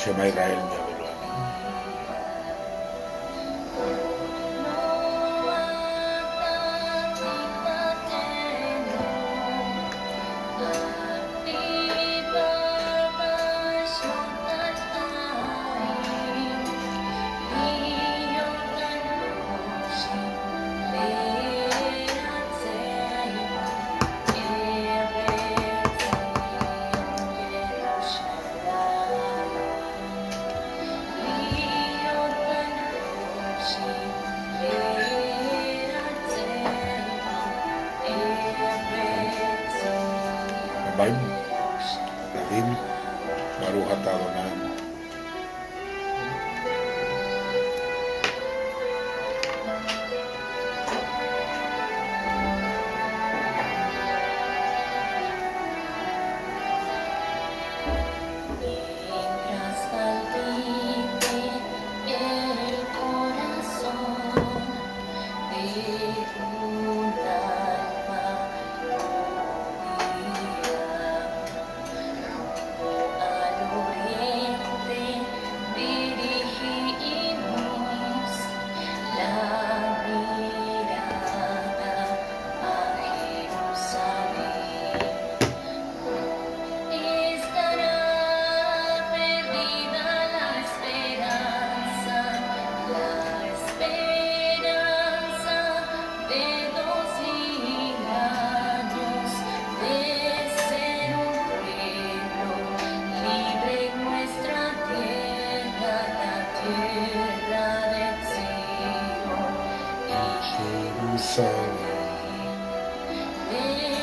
Shema Israel, mi Adonai. Baruch atah Adonai.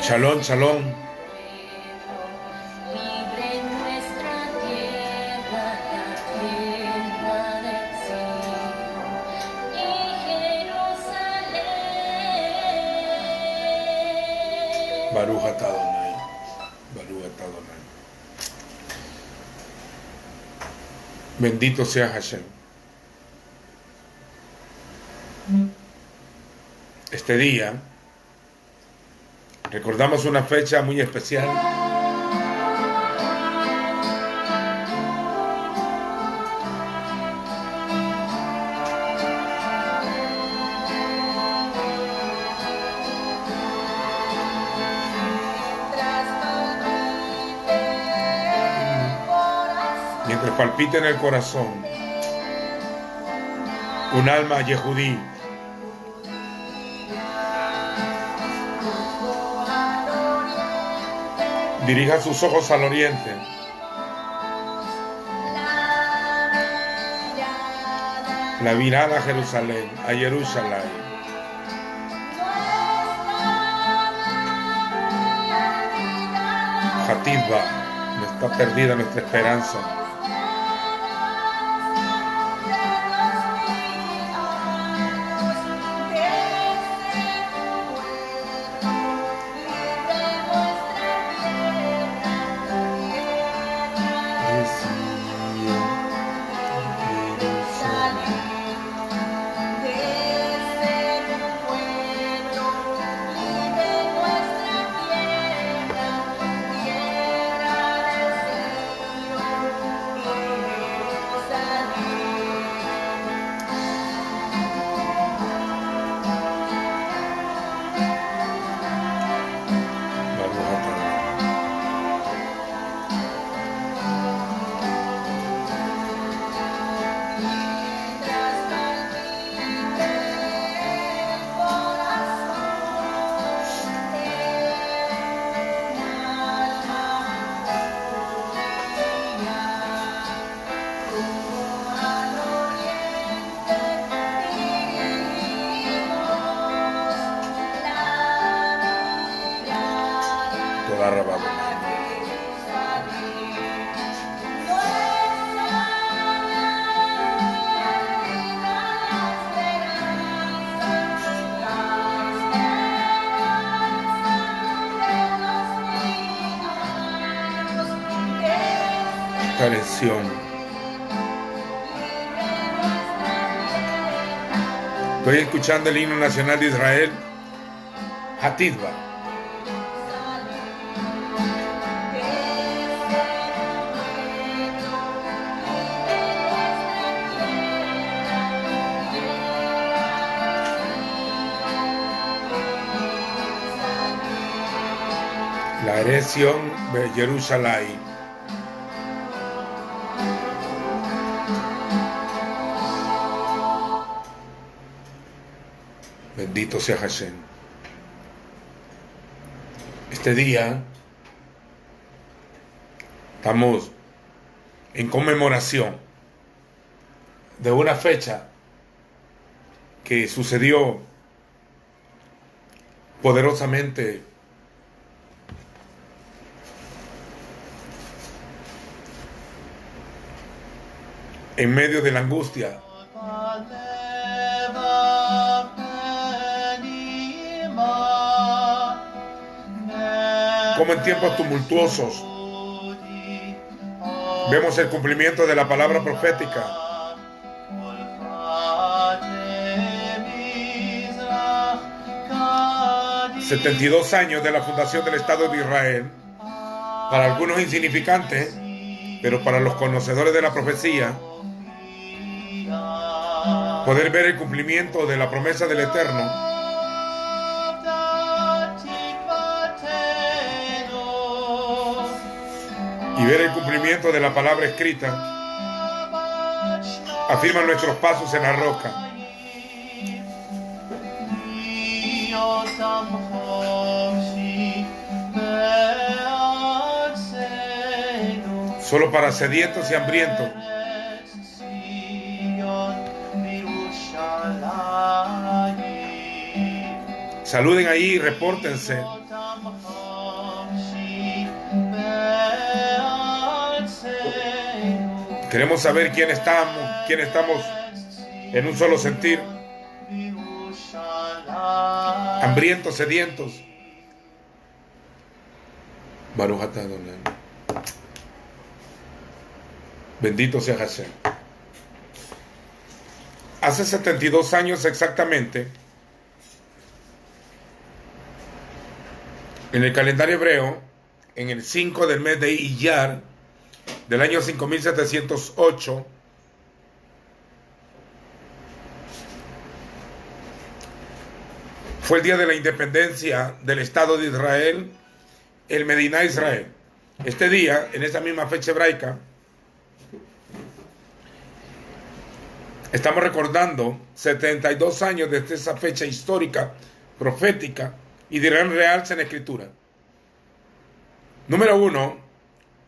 Shalom, shalom. Baruch atah Adonai. Baruch atah Adonai. Bendito sea Hashem. Este día recordamos una fecha muy especial. Mientras palpita en el corazón un alma yehudí, dirija sus ojos al oriente. La mirada a Jerusalén, a Jerusalén. Hativá, no está perdida nuestra esperanza. Esta lección Estoy escuchando el himno nacional de Israel, Hatidba. La erección de Jerusalén. Bendito sea Hashem. Este día estamos en conmemoración de una fecha que sucedió poderosamente en medio de la angustia. Como en tiempos tumultuosos vemos el cumplimiento de la palabra profética. ...72 años de la fundación del Estado de Israel, para algunos insignificantes, pero para los conocedores de la profecía, poder ver el cumplimiento de la promesa del Eterno y ver el cumplimiento de la palabra escrita, afirman nuestros pasos en la roca. Solo para sedientos y hambrientos. Saluden ahí y repórtense. Queremos saber quién estamos en un solo sentir. Hambrientos, sedientos. Baruch atah Adonai. Bendito sea Hashem. Hace 72 años exactamente, en el calendario hebreo, en el 5 del mes de Iyar, del año 5708, fue el día de la independencia del Estado de Israel, el Medina Israel. Este día, en esa misma fecha hebraica, estamos recordando 72 años desde esa fecha histórica, profética y de gran realce en la Escritura. Número 1,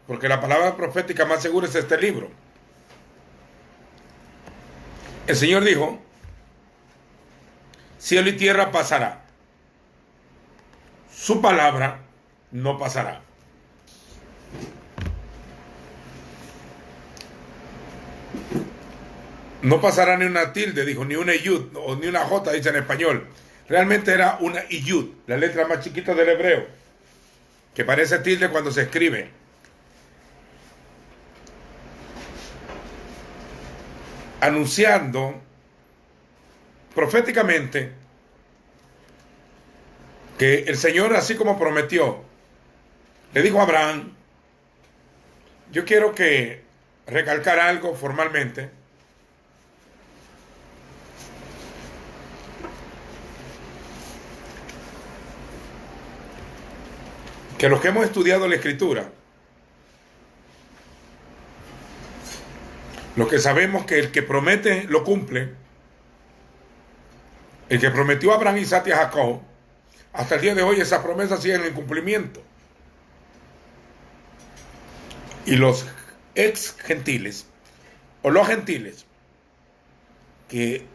porque la palabra profética más segura es este libro. El Señor dijo: cielo y tierra pasará, su palabra no pasará. No pasará ni una tilde, dijo, ni una yud, o ni una jota, dice en español. Realmente era una yud, la letra más chiquita del hebreo, que parece tilde cuando se escribe. Anunciando proféticamente que el Señor, así como prometió, le dijo a Abraham: yo quiero que recalcar algo formalmente. Que los que hemos estudiado la Escritura, los que sabemos que el que promete lo cumple, el que prometió a Abraham, Isaac y a Jacob, hasta el día de hoy esas promesas siguen en cumplimiento. Y los ex gentiles, o los gentiles, que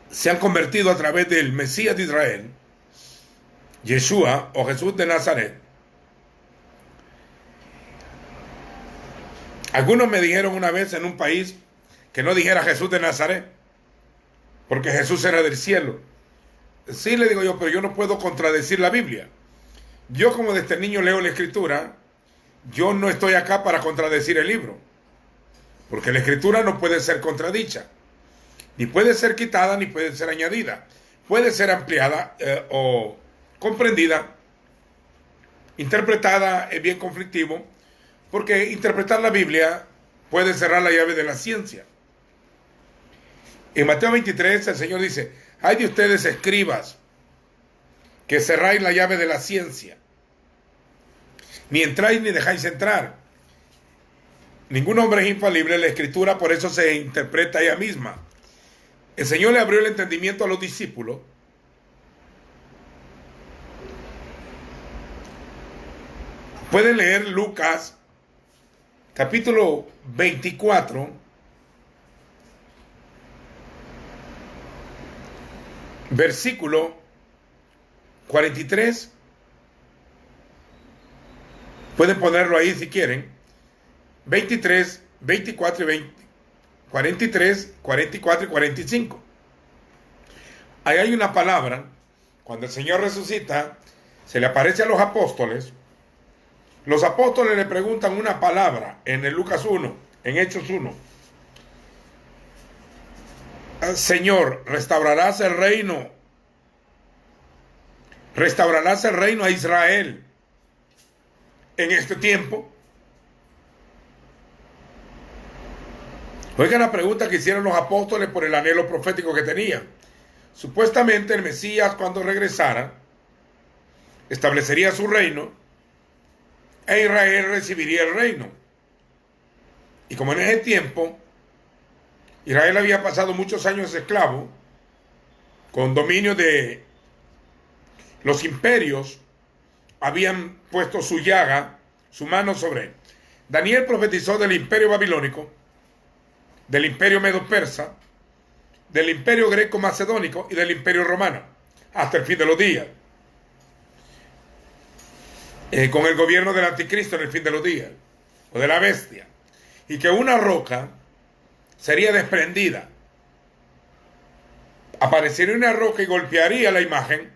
se han convertido a través del Mesías de Israel, Yeshua o Jesús de Nazaret. Algunos me dijeron una vez en un país que no dijera Jesús de Nazaret, porque Jesús era del cielo. Sí, le digo yo, pero yo no puedo contradecir la Biblia. Yo, como desde niño leo la Escritura, yo no estoy acá para contradecir el libro, porque la Escritura no puede ser contradicha, ni puede ser quitada, ni puede ser añadida. puede ser ampliada o comprendida. Interpretada es bien conflictivo, porque interpretar la Biblia puede cerrar la llave de la ciencia. En Mateo 23 el Señor dice: hay de ustedes, escribas, que cerráis la llave de la ciencia, ni entráis ni dejáis entrar. Ningún hombre es infalible, la Escritura por eso se interpreta ella misma. El Señor le abrió el entendimiento a los discípulos. Pueden leer Lucas capítulo 24, versículo 43. Pueden ponerlo ahí si quieren. 23, 24 y 20, 43, 44 y 45. Ahí hay una palabra. Cuando el Señor resucita, se le aparece a los apóstoles. Los apóstoles le preguntan una palabra en el Lucas 1, en Hechos 1. Señor, ¿restaurarás el reino? ¿Restaurarás el reino a Israel en este tiempo? Oigan la pregunta que hicieron los apóstoles por el anhelo profético que tenían. Supuestamente el Mesías, cuando regresara, establecería su reino e Israel recibiría el reino. Y como en ese tiempo Israel había pasado muchos años esclavo, con dominio de los imperios, habían puesto su llaga, su mano sobre él. Daniel profetizó del imperio babilónico, del imperio medo-persa, del imperio greco-macedónico y del imperio romano, hasta el fin de los días. Con el gobierno del anticristo en el fin de los días, o de la bestia, y que una roca sería desprendida, aparecería una roca y golpearía la imagen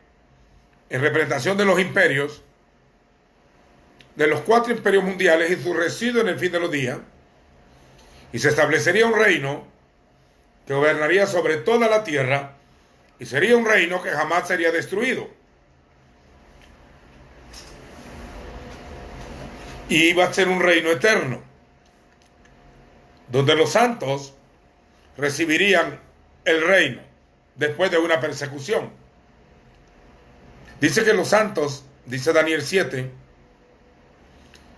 en representación de los imperios, de los 4 imperios mundiales y su residuo en el fin de los días, y se establecería un reino que gobernaría sobre toda la tierra, y sería un reino que jamás sería destruido. Y iba a ser un reino eterno, donde los santos recibirían el reino después de una persecución. Dice que los santos, dice Daniel 7,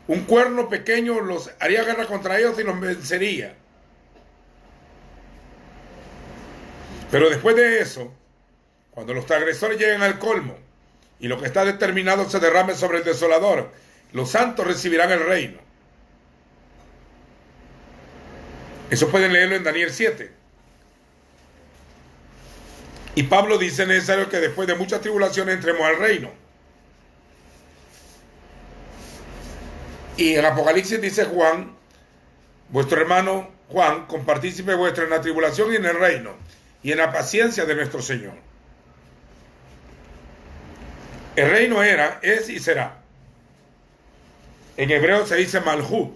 un cuerno pequeño los haría guerra contra ellos y los vencería. Pero después de eso, cuando los transgresores lleguen al colmo y lo que está determinado se derrame sobre el desolador, los santos recibirán el reino. Eso pueden leerlo en Daniel 7. Y Pablo dice: necesario que después de muchas tribulaciones entremos al reino. Y en Apocalipsis dice Juan, vuestro hermano Juan, compartícipe vuestro en la tribulación y en el reino, y en la paciencia de nuestro Señor. El reino era, es y será. En hebreo se dice Malhut.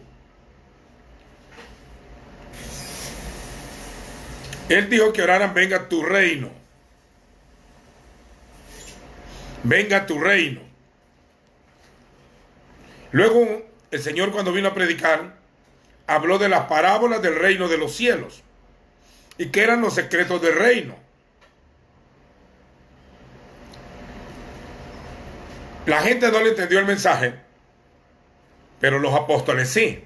Él dijo que oraran: venga tu reino. Venga tu reino. Luego el Señor, cuando vino a predicar, habló de las parábolas del reino de los cielos y que eran los secretos del reino. La gente no le entendió el mensaje, pero los apóstoles sí.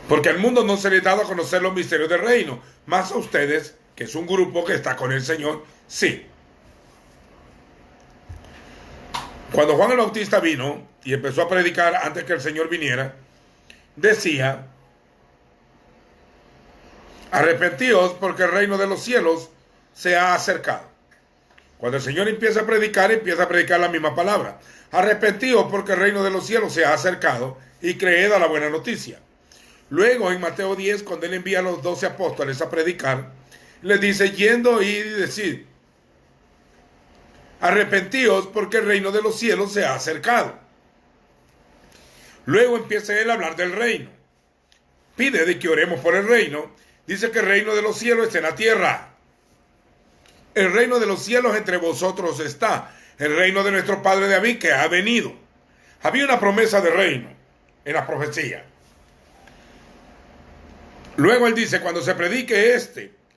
Porque al mundo no se les ha dado a conocer los misterios del reino, más a ustedes, que es un grupo que está con el Señor, sí. Cuando Juan el Bautista vino y empezó a predicar antes que el Señor viniera, decía: arrepentíos porque el reino de los cielos se ha acercado. Cuando el Señor empieza a predicar la misma palabra. Arrepentíos porque el reino de los cielos se ha acercado y creed a la buena noticia. Luego en Mateo 10, cuando él envía a los 12 apóstoles a predicar, les dice: yendo y decid, arrepentíos porque el reino de los cielos se ha acercado. Luego empieza él a hablar del reino. Pide de que oremos por el reino. Dice que el reino de los cielos está en la tierra. El reino de los cielos entre vosotros está. El reino de nuestro padre David que ha venido. Había una promesa de reino en la profecía. Luego él dice, cuando se predique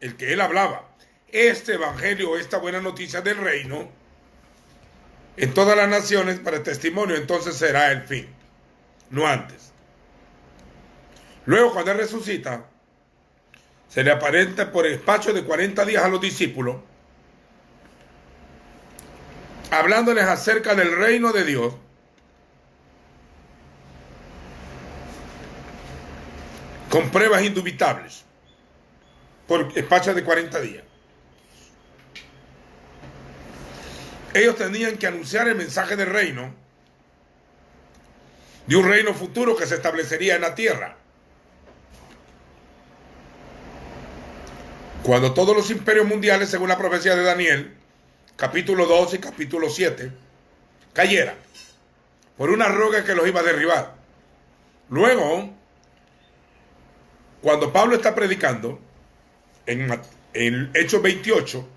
el que él hablaba, este evangelio, esta buena noticia del reino, en todas las naciones para testimonio, entonces será el fin, no antes. Luego cuando él resucita, se le aparenta por el espacio de 40 días a los discípulos, hablándoles acerca del reino de Dios, con pruebas indubitables, por espacio de 40 días. Ellos tenían que anunciar el mensaje del reino, de un reino futuro que se establecería en la tierra. Cuando todos los imperios mundiales, según la profecía de Daniel, capítulo 12 y capítulo 7, cayeran por una roca que los iba a derribar. Luego, cuando Pablo está predicando, en Hechos 28,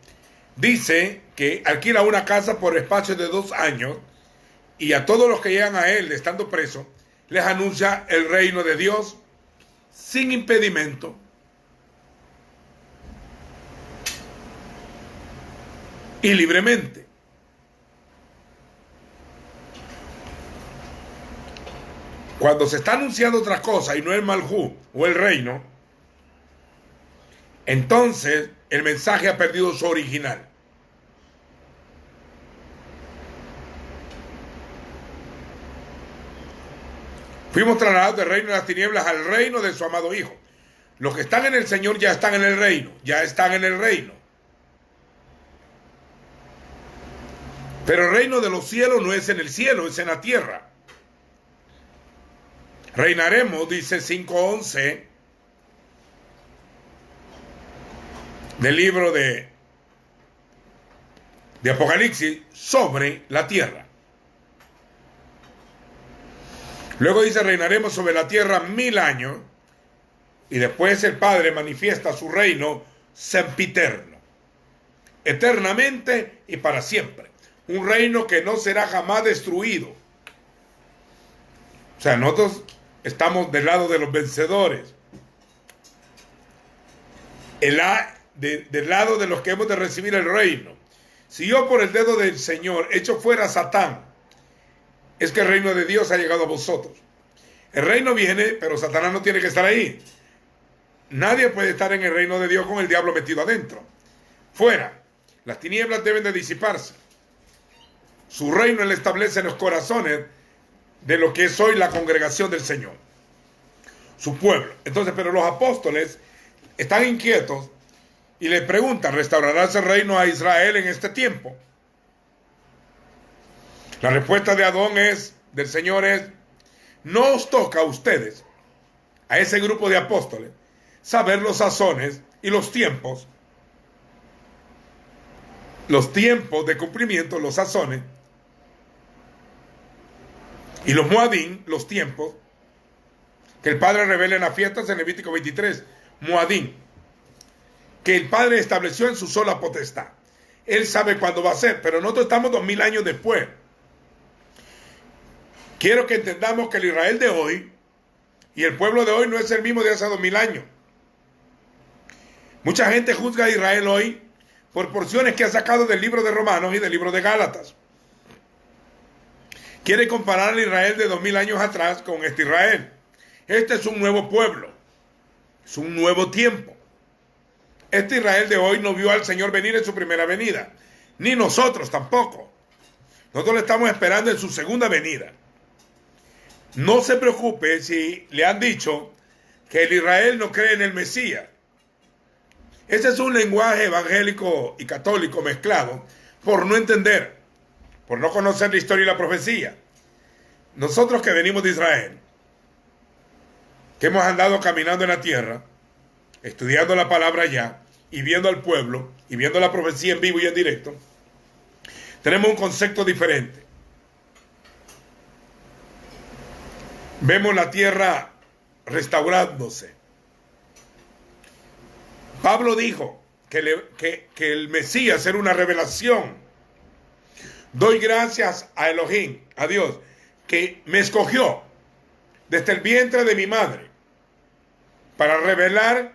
dice que alquila una casa por espacio de 2 años y a todos los que llegan a él estando presos, les anuncia el reino de Dios sin impedimento. Y libremente. Cuando se está anunciando otra cosa y no el Malhú o el reino, entonces el mensaje ha perdido su original. Fuimos trasladados del reino de las tinieblas al reino de su amado Hijo. Los que están en el Señor ya están en el reino, ya están en el reino. Pero el reino de los cielos no es en el cielo, es en la tierra. Reinaremos, dice 5:11 del libro de Apocalipsis, sobre la tierra. Luego dice, reinaremos sobre la tierra 1000 años, y después el Padre manifiesta su reino sempiterno, eternamente y para siempre. Un reino que no será jamás destruido. O sea, nosotros estamos del lado de los vencedores. Del lado de los que hemos de recibir el reino. Si yo por el dedo del Señor echo fuera a Satán, es que el reino de Dios ha llegado a vosotros. El reino viene, pero Satanás no tiene que estar ahí. Nadie puede estar en el reino de Dios con el diablo metido adentro. Fuera. Las tinieblas deben de disiparse. Su reino él establece en los corazones de lo que es hoy la congregación del Señor, su pueblo. Entonces, pero los apóstoles están inquietos y le preguntan, ¿restaurará ese reino a Israel en este tiempo? La respuesta de Adón del Señor es, no os toca a ustedes, a ese grupo de apóstoles, saber los sazones y los tiempos de cumplimiento, los sazones, y los Moadín, los tiempos, que el Padre revela en las fiestas en Levítico 23, Moadín, que el Padre estableció en su sola potestad. Él sabe cuándo va a ser, pero nosotros estamos 2000 años después. Quiero que entendamos que el Israel de hoy y el pueblo de hoy no es el mismo de hace 2000 años. Mucha gente juzga a Israel hoy por porciones que ha sacado del libro de Romanos y del libro de Gálatas. Quiere comparar al Israel de 2000 años atrás con este Israel. Este es un nuevo pueblo. Es un nuevo tiempo. Este Israel de hoy no vio al Señor venir en su primera venida. Ni nosotros tampoco. Nosotros le estamos esperando en su segunda venida. No se preocupe si le han dicho que el Israel no cree en el Mesías. Ese es un lenguaje evangélico y católico mezclado por no entender, por no conocer la historia y la profecía. Nosotros que venimos de Israel, que hemos andado caminando en la tierra, estudiando la palabra allá, y viendo al pueblo, y viendo la profecía en vivo y en directo, tenemos un concepto diferente. Vemos la tierra restaurándose. Pablo dijo que el Mesías era una revelación. Doy gracias a Elohim, a Dios, que me escogió desde el vientre de mi madre para revelar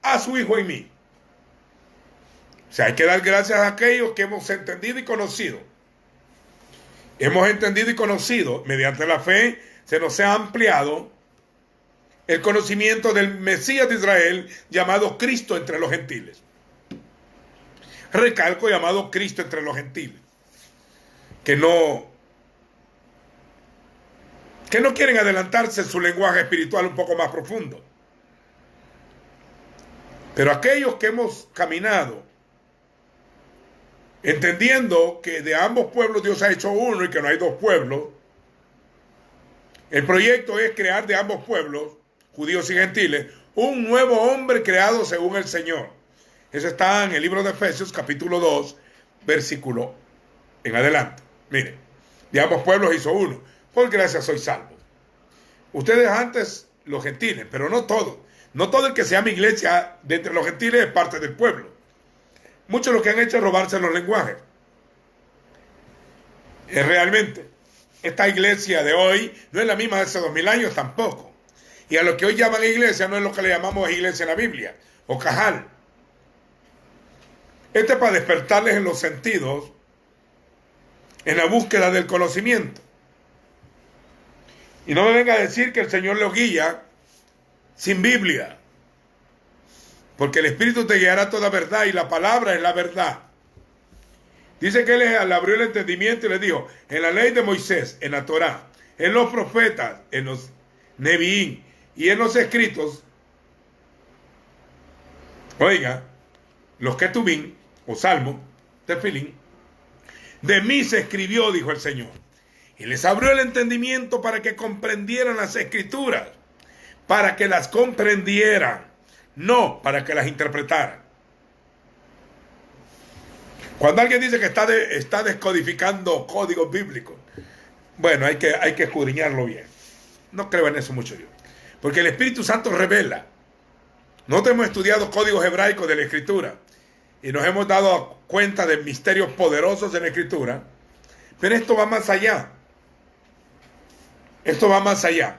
a su Hijo en mí. O sea, hay que dar gracias a aquellos que hemos entendido y conocido. Hemos entendido y conocido, mediante la fe, se nos ha ampliado el conocimiento del Mesías de Israel, llamado Cristo entre los gentiles. Recalco, llamado Cristo entre los gentiles. Que no quieren adelantarse en su lenguaje espiritual un poco más profundo. Pero aquellos que hemos caminado, entendiendo que de ambos pueblos Dios ha hecho uno y que no hay dos pueblos, el proyecto es crear de ambos pueblos, judíos y gentiles, un nuevo hombre creado según el Señor. Eso está en el libro de Efesios, capítulo 2, versículo en adelante. Miren, de ambos pueblos hizo uno. Por gracia sois salvos. Ustedes antes, los gentiles, pero no todos. No todo el que se llama iglesia de entre los gentiles es parte del pueblo. Muchos lo que han hecho es robarse los lenguajes. Realmente, esta iglesia de hoy no es la misma de hace 2000 años tampoco. Y a lo que hoy llaman iglesia no es lo que le llamamos iglesia en la Biblia, o cajal. Este es para despertarles en los sentidos, en la búsqueda del conocimiento. Y no me venga a decir que el Señor lo guía sin Biblia. Porque el Espíritu te guiará a toda verdad y la palabra es la verdad. Dice que Él le abrió el entendimiento y le dijo, en la ley de Moisés, en la Torá, en los profetas, en los Neviín y en los escritos, oiga, los Ketubín o Salmos, Tefilín, de mí se escribió, dijo el Señor. Y les abrió el entendimiento para que comprendieran las escrituras, para que las comprendieran, no para que las interpretaran. Cuando alguien dice que está descodificando códigos bíblicos, bueno, hay que escudriñarlo bien. No creo en eso mucho yo. Porque el Espíritu Santo revela. Nosotros hemos estudiado códigos hebraicos de la Escritura y nos hemos dado cuenta de misterios poderosos en la Escritura, pero esto va más allá. Esto va más allá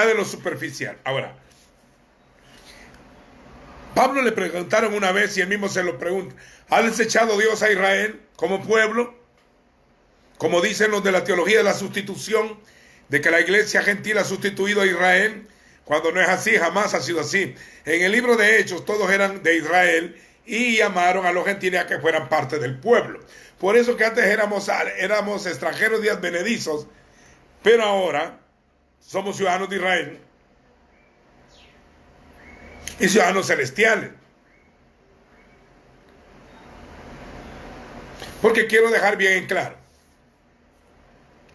de lo superficial. Ahora, Pablo le preguntaron una vez y él mismo se lo pregunta, ¿ha desechado Dios a Israel como pueblo? Como dicen los de la teología de la sustitución, de que la iglesia gentil ha sustituido a Israel, cuando no es así, jamás ha sido así. En el libro de Hechos todos eran de Israel y llamaron a los gentiles a que fueran parte del pueblo. Por eso que antes éramos extranjeros y advenedizos, pero ahora somos ciudadanos de Israel y ciudadanos celestiales. Porque quiero dejar bien en claro,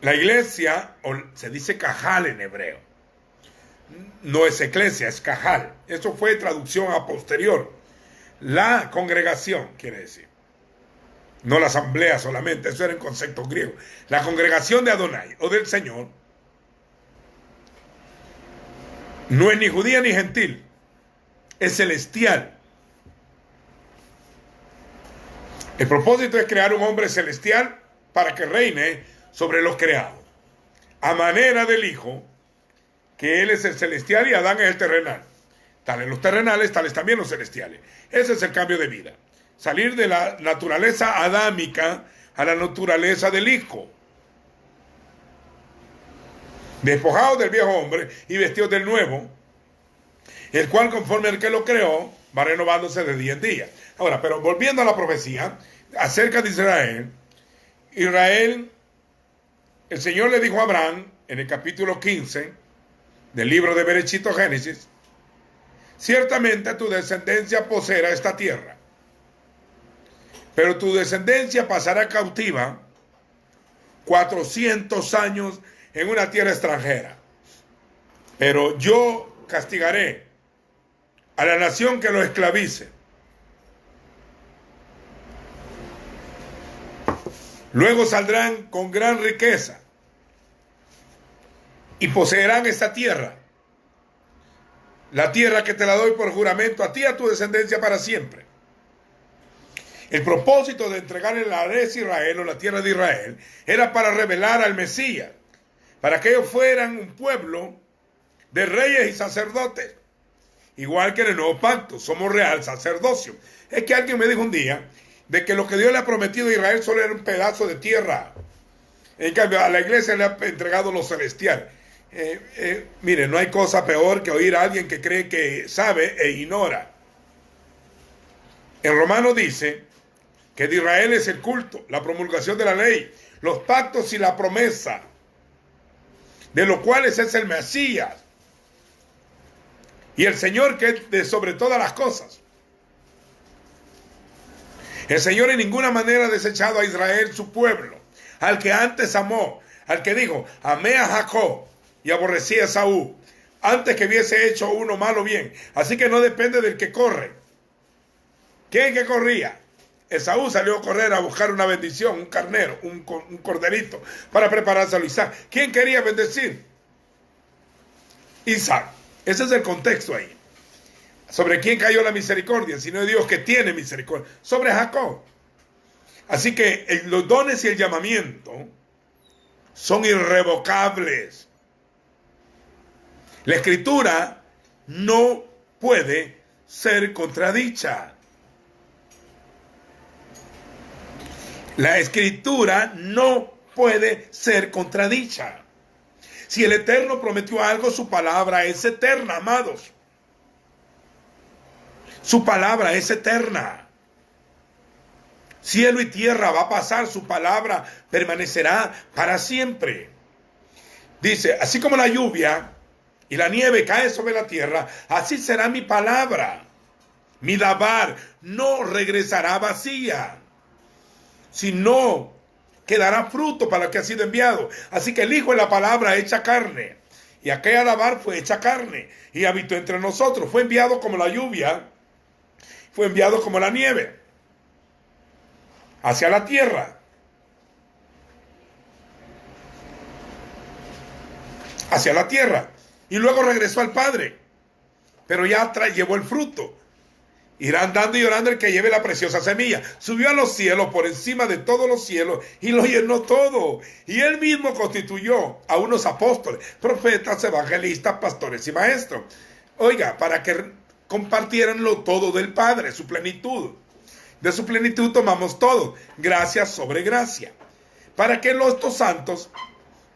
la iglesia, o se dice cajal en hebreo, no es eclesia, es cajal. Eso fue traducción a posterior. La congregación, quiere decir. No la asamblea solamente, eso era en concepto griego. La congregación de Adonai, o del Señor, no es ni judía ni gentil, es celestial. El propósito es crear un hombre celestial para que reine sobre los creados, a manera del Hijo, que Él es el celestial y Adán es el terrenal. Tales los terrenales, tales también los celestiales. Ese es el cambio de vida. Salir de la naturaleza adámica a la naturaleza del Hijo. Despojados del viejo hombre y vestidos del nuevo, el cual conforme al que lo creó, va renovándose de día en día. Ahora, pero volviendo a la profecía, acerca de Israel, el Señor le dijo a Abraham, en el capítulo 15, del libro de Bereshit o Génesis, ciertamente tu descendencia poseerá esta tierra, pero tu descendencia pasará cautiva 400 años en una tierra extranjera. Pero yo castigaré a la nación que lo esclavice. Luego saldrán con gran riqueza y poseerán esta tierra. la tierra que te la doy por juramento a ti y a tu descendencia para siempre. El propósito de entregarle la Eretz Israel o la tierra de Israel era para revelar al Mesías, para que ellos fueran un pueblo de reyes y sacerdotes, igual que en el nuevo pacto, somos real sacerdocio. Es que alguien me dijo un día de que lo que Dios le ha prometido a Israel solo era un pedazo de tierra. En cambio, a la iglesia le ha entregado lo celestial. Mire, no hay cosa peor que oír a alguien que cree que sabe e ignora. En Romanos dice que de Israel es el culto, la promulgación de la ley, los pactos y la promesa, de los cuales es el Mesías y el Señor que es de sobre todas las cosas. El Señor en ninguna manera ha desechado a Israel, su pueblo, al que antes amó, al que dijo, amé a Jacob y aborrecí a Esaú, antes que hubiese hecho uno malo bien. Así que no depende del que corre. ¿Quién es que corría? Esaú salió a correr a buscar una bendición, un carnero, un corderito, para prepararse a Isaac. ¿Quién quería bendecir? Isaac. Ese es el contexto ahí. ¿Sobre quién cayó la misericordia? Sino Dios que tiene misericordia. Sobre Jacob. Así que los dones y el llamamiento son irrevocables. La escritura no puede ser contradicha. La escritura no puede ser contradicha. Si el Eterno prometió algo, su palabra es eterna, amados. Su palabra es eterna. Cielo y tierra va a pasar, su palabra permanecerá para siempre. Dice, así como la lluvia y la nieve cae sobre la tierra, así será mi palabra. Mi dabar no regresará vacía, sino quedará fruto para el que ha sido enviado. Así que el Hijo es la palabra hecha carne. Y aquella dabar fue hecha carne y habitó entre nosotros. Fue enviado como la lluvia, fue enviado como la nieve hacia la tierra. Hacia la tierra. Y luego regresó al Padre. Pero ya llevó el fruto. Irá andando y llorando el que lleve la preciosa semilla. Subió a los cielos por encima de todos los cielos y lo llenó todo. Y él mismo constituyó a unos apóstoles, profetas, evangelistas, pastores y maestros. Oiga, para que compartieran lo todo del Padre, su plenitud. De su plenitud tomamos todo, gracia sobre gracia. Para que estos santos,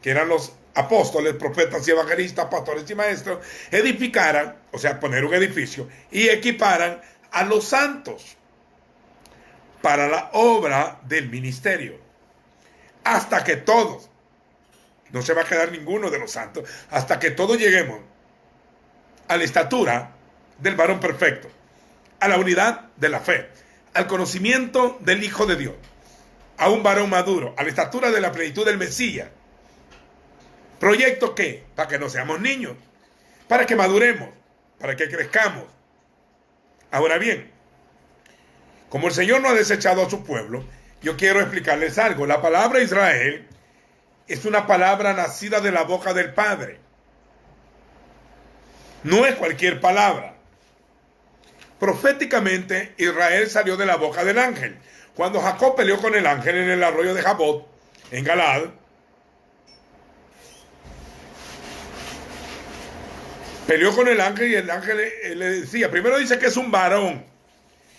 que eran los apóstoles, profetas y evangelistas, pastores y maestros, edificaran, o sea, poner un edificio, y equiparan a los santos para la obra del ministerio. Hasta que todos, no se va a quedar ninguno de los santos, hasta que todos lleguemos a la estatura del varón perfecto, a la unidad de la fe, al conocimiento del Hijo de Dios, a un varón maduro, a la estatura de la plenitud del Mesías. ¿Proyecto qué? Para que no seamos niños, para que maduremos, para que crezcamos. Ahora bien, como el Señor no ha desechado a su pueblo, yo quiero explicarles algo. La palabra Israel es una palabra nacida de la boca del Padre. No es cualquier palabra. Proféticamente, Israel salió de la boca del ángel. Cuando Jacob peleó con el ángel en el arroyo de Jabot, en Galaad, peleó con el ángel y el ángel le decía, primero dice que es un varón,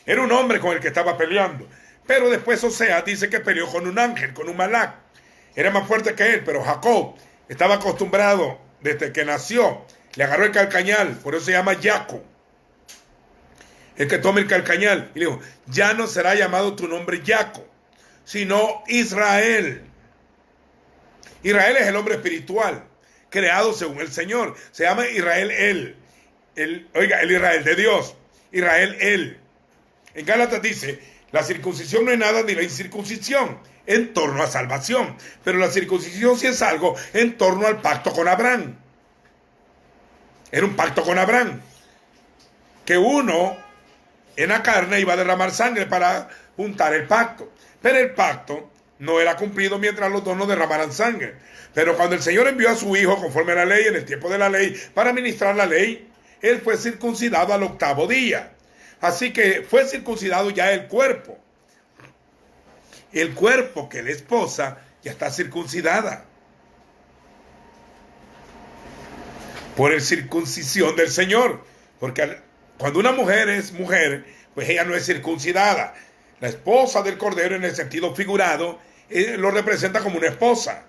era un hombre con el que estaba peleando, pero después Oseas dice que peleó con un ángel, con un malach, era más fuerte que él, pero Jacob estaba acostumbrado desde que nació, le agarró el calcañal, por eso se llama Jacob, el que toma el calcañal, y le dijo, ya no será llamado tu nombre Jacob, sino Israel. Israel es el hombre espiritual, creado según el Señor. Se llama Israel oiga, el Israel de Dios. Israel él. En Gálatas dice, la circuncisión no es nada ni la incircuncisión en torno a salvación. Pero la circuncisión sí es algo en torno al pacto con Abraham. Era un pacto con Abraham. Que uno en la carne iba a derramar sangre para juntar el pacto. Pero el pacto no era cumplido mientras los dos no derramaran sangre. Pero cuando el Señor envió a su Hijo conforme a la ley, en el tiempo de la ley, para ministrar la ley, él fue circuncidado al 8º día. Así que fue circuncidado ya el cuerpo. El cuerpo que la esposa ya está circuncidada por el circuncisión del Señor. Porque cuando una mujer es mujer, pues ella no es circuncidada. La esposa del Cordero, en el sentido figurado, lo representa como una esposa.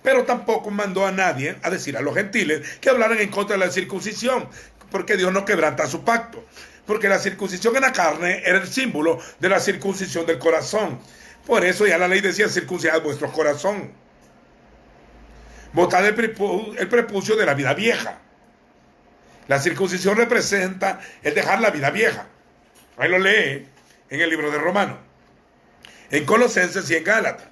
Pero tampoco mandó a nadie a decir a los gentiles que hablaran en contra de la circuncisión, porque Dios no quebranta su pacto. Porque la circuncisión en la carne era el símbolo de la circuncisión del corazón. Por eso ya la ley decía: circuncidad vuestro corazón. Botad el prepucio de la vida vieja. La circuncisión representa el dejar la vida vieja. Ahí lo lee en el libro de Romanos, en Colosenses y en Gálatas.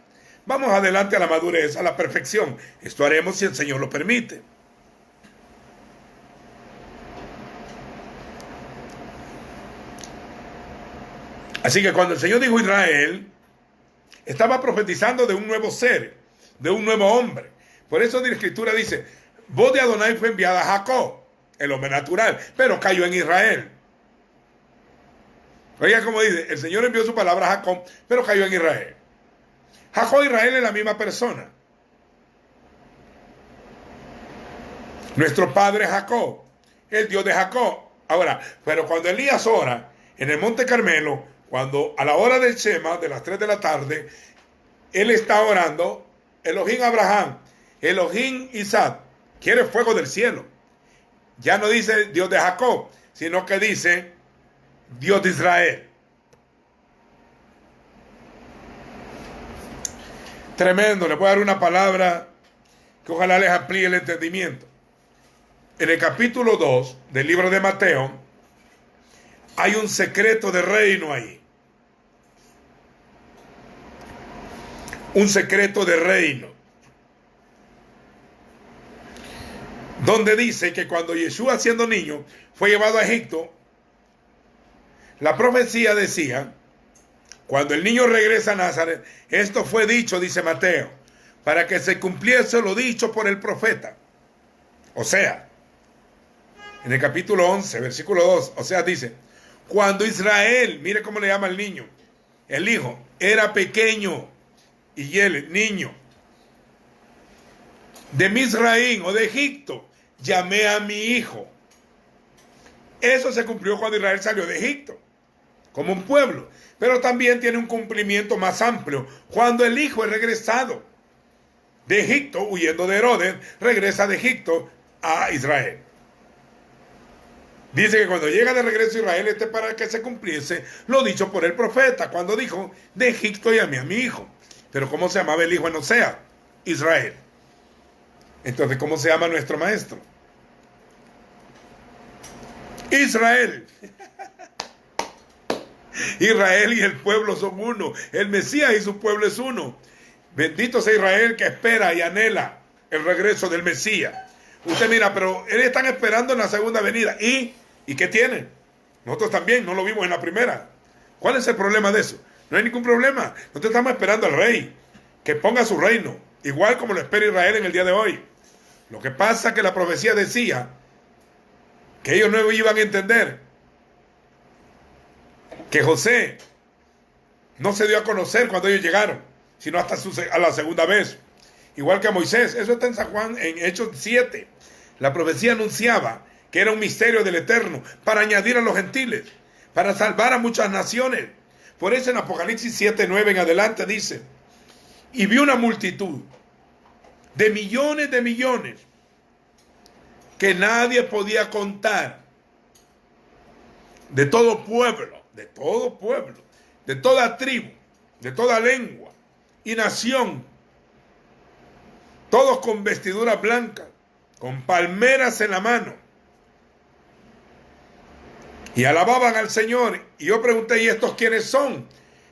Vamos adelante a la madurez, a la perfección. Esto haremos si el Señor lo permite. Así que cuando el Señor dijo Israel, estaba profetizando de un nuevo ser, de un nuevo hombre. Por eso la Escritura dice: voz de Adonai fue enviada a Jacob, el hombre natural, pero cayó en Israel. Oiga como dice: el Señor envió su palabra a Jacob, pero cayó en Israel. Jacob e Israel es la misma persona. Nuestro padre Jacob, el Dios de Jacob. Ahora, pero cuando Elías ora en el Monte Carmelo, cuando a la hora del Shema, de las 3 de la tarde, él está orando: Elohim Abraham, Elohim Isaac, quiere fuego del cielo. Ya no dice Dios de Jacob, sino que dice Dios de Israel. Tremendo. Le voy a dar una palabra que ojalá les amplíe el entendimiento. En el capítulo 2 del libro de Mateo hay un secreto de reino ahí. Un secreto de reino. Donde dice que cuando Yeshua, siendo niño, fue llevado a Egipto, la profecía decía: cuando el niño regresa a Nazaret, esto fue dicho, dice Mateo, para que se cumpliese lo dicho por el profeta. O sea, en el capítulo 11, versículo 2, o sea, dice: cuando Israel, mire cómo le llama al niño, el hijo, era pequeño, y él, niño, de Misraín o de Egipto, llamé a mi hijo. Eso se cumplió cuando Israel salió de Egipto, como un pueblo. Pero también tiene un cumplimiento más amplio. Cuando el hijo es regresado de Egipto, huyendo de Herodes, regresa de Egipto a Israel. Dice que cuando llega de regreso a Israel, para que se cumpliese lo dicho por el profeta, cuando dijo: de Egipto llamé a mi hijo. Pero ¿cómo se llamaba el hijo en Osea? Israel. Entonces, ¿cómo se llama nuestro maestro? Israel. Israel y el pueblo son uno. El Mesías y su pueblo es uno. Bendito sea Israel, que espera y anhela el regreso del Mesías. Usted mira, pero ellos están esperando en la segunda venida. ¿Y qué tienen? Nosotros también no lo vimos en la primera. ¿Cuál es el problema de eso? No hay ningún problema. Nosotros estamos esperando al rey que ponga su reino, igual como lo espera Israel en el día de hoy. Lo que pasa es que la profecía decía que ellos no iban a entender que José no se dio a conocer cuando ellos llegaron, sino hasta a la segunda vez. Igual que a Moisés. Eso está en San Juan, en Hechos 7. La profecía anunciaba que era un misterio del Eterno para añadir a los gentiles, para salvar a muchas naciones. Por eso en Apocalipsis 7:9 en adelante dice: y vi una multitud de millones que nadie podía contar, de todo pueblo, de toda tribu, de toda lengua y nación, todos con vestiduras blancas, con palmeras en la mano, y alababan al Señor. Y yo pregunté: ¿y estos quiénes son?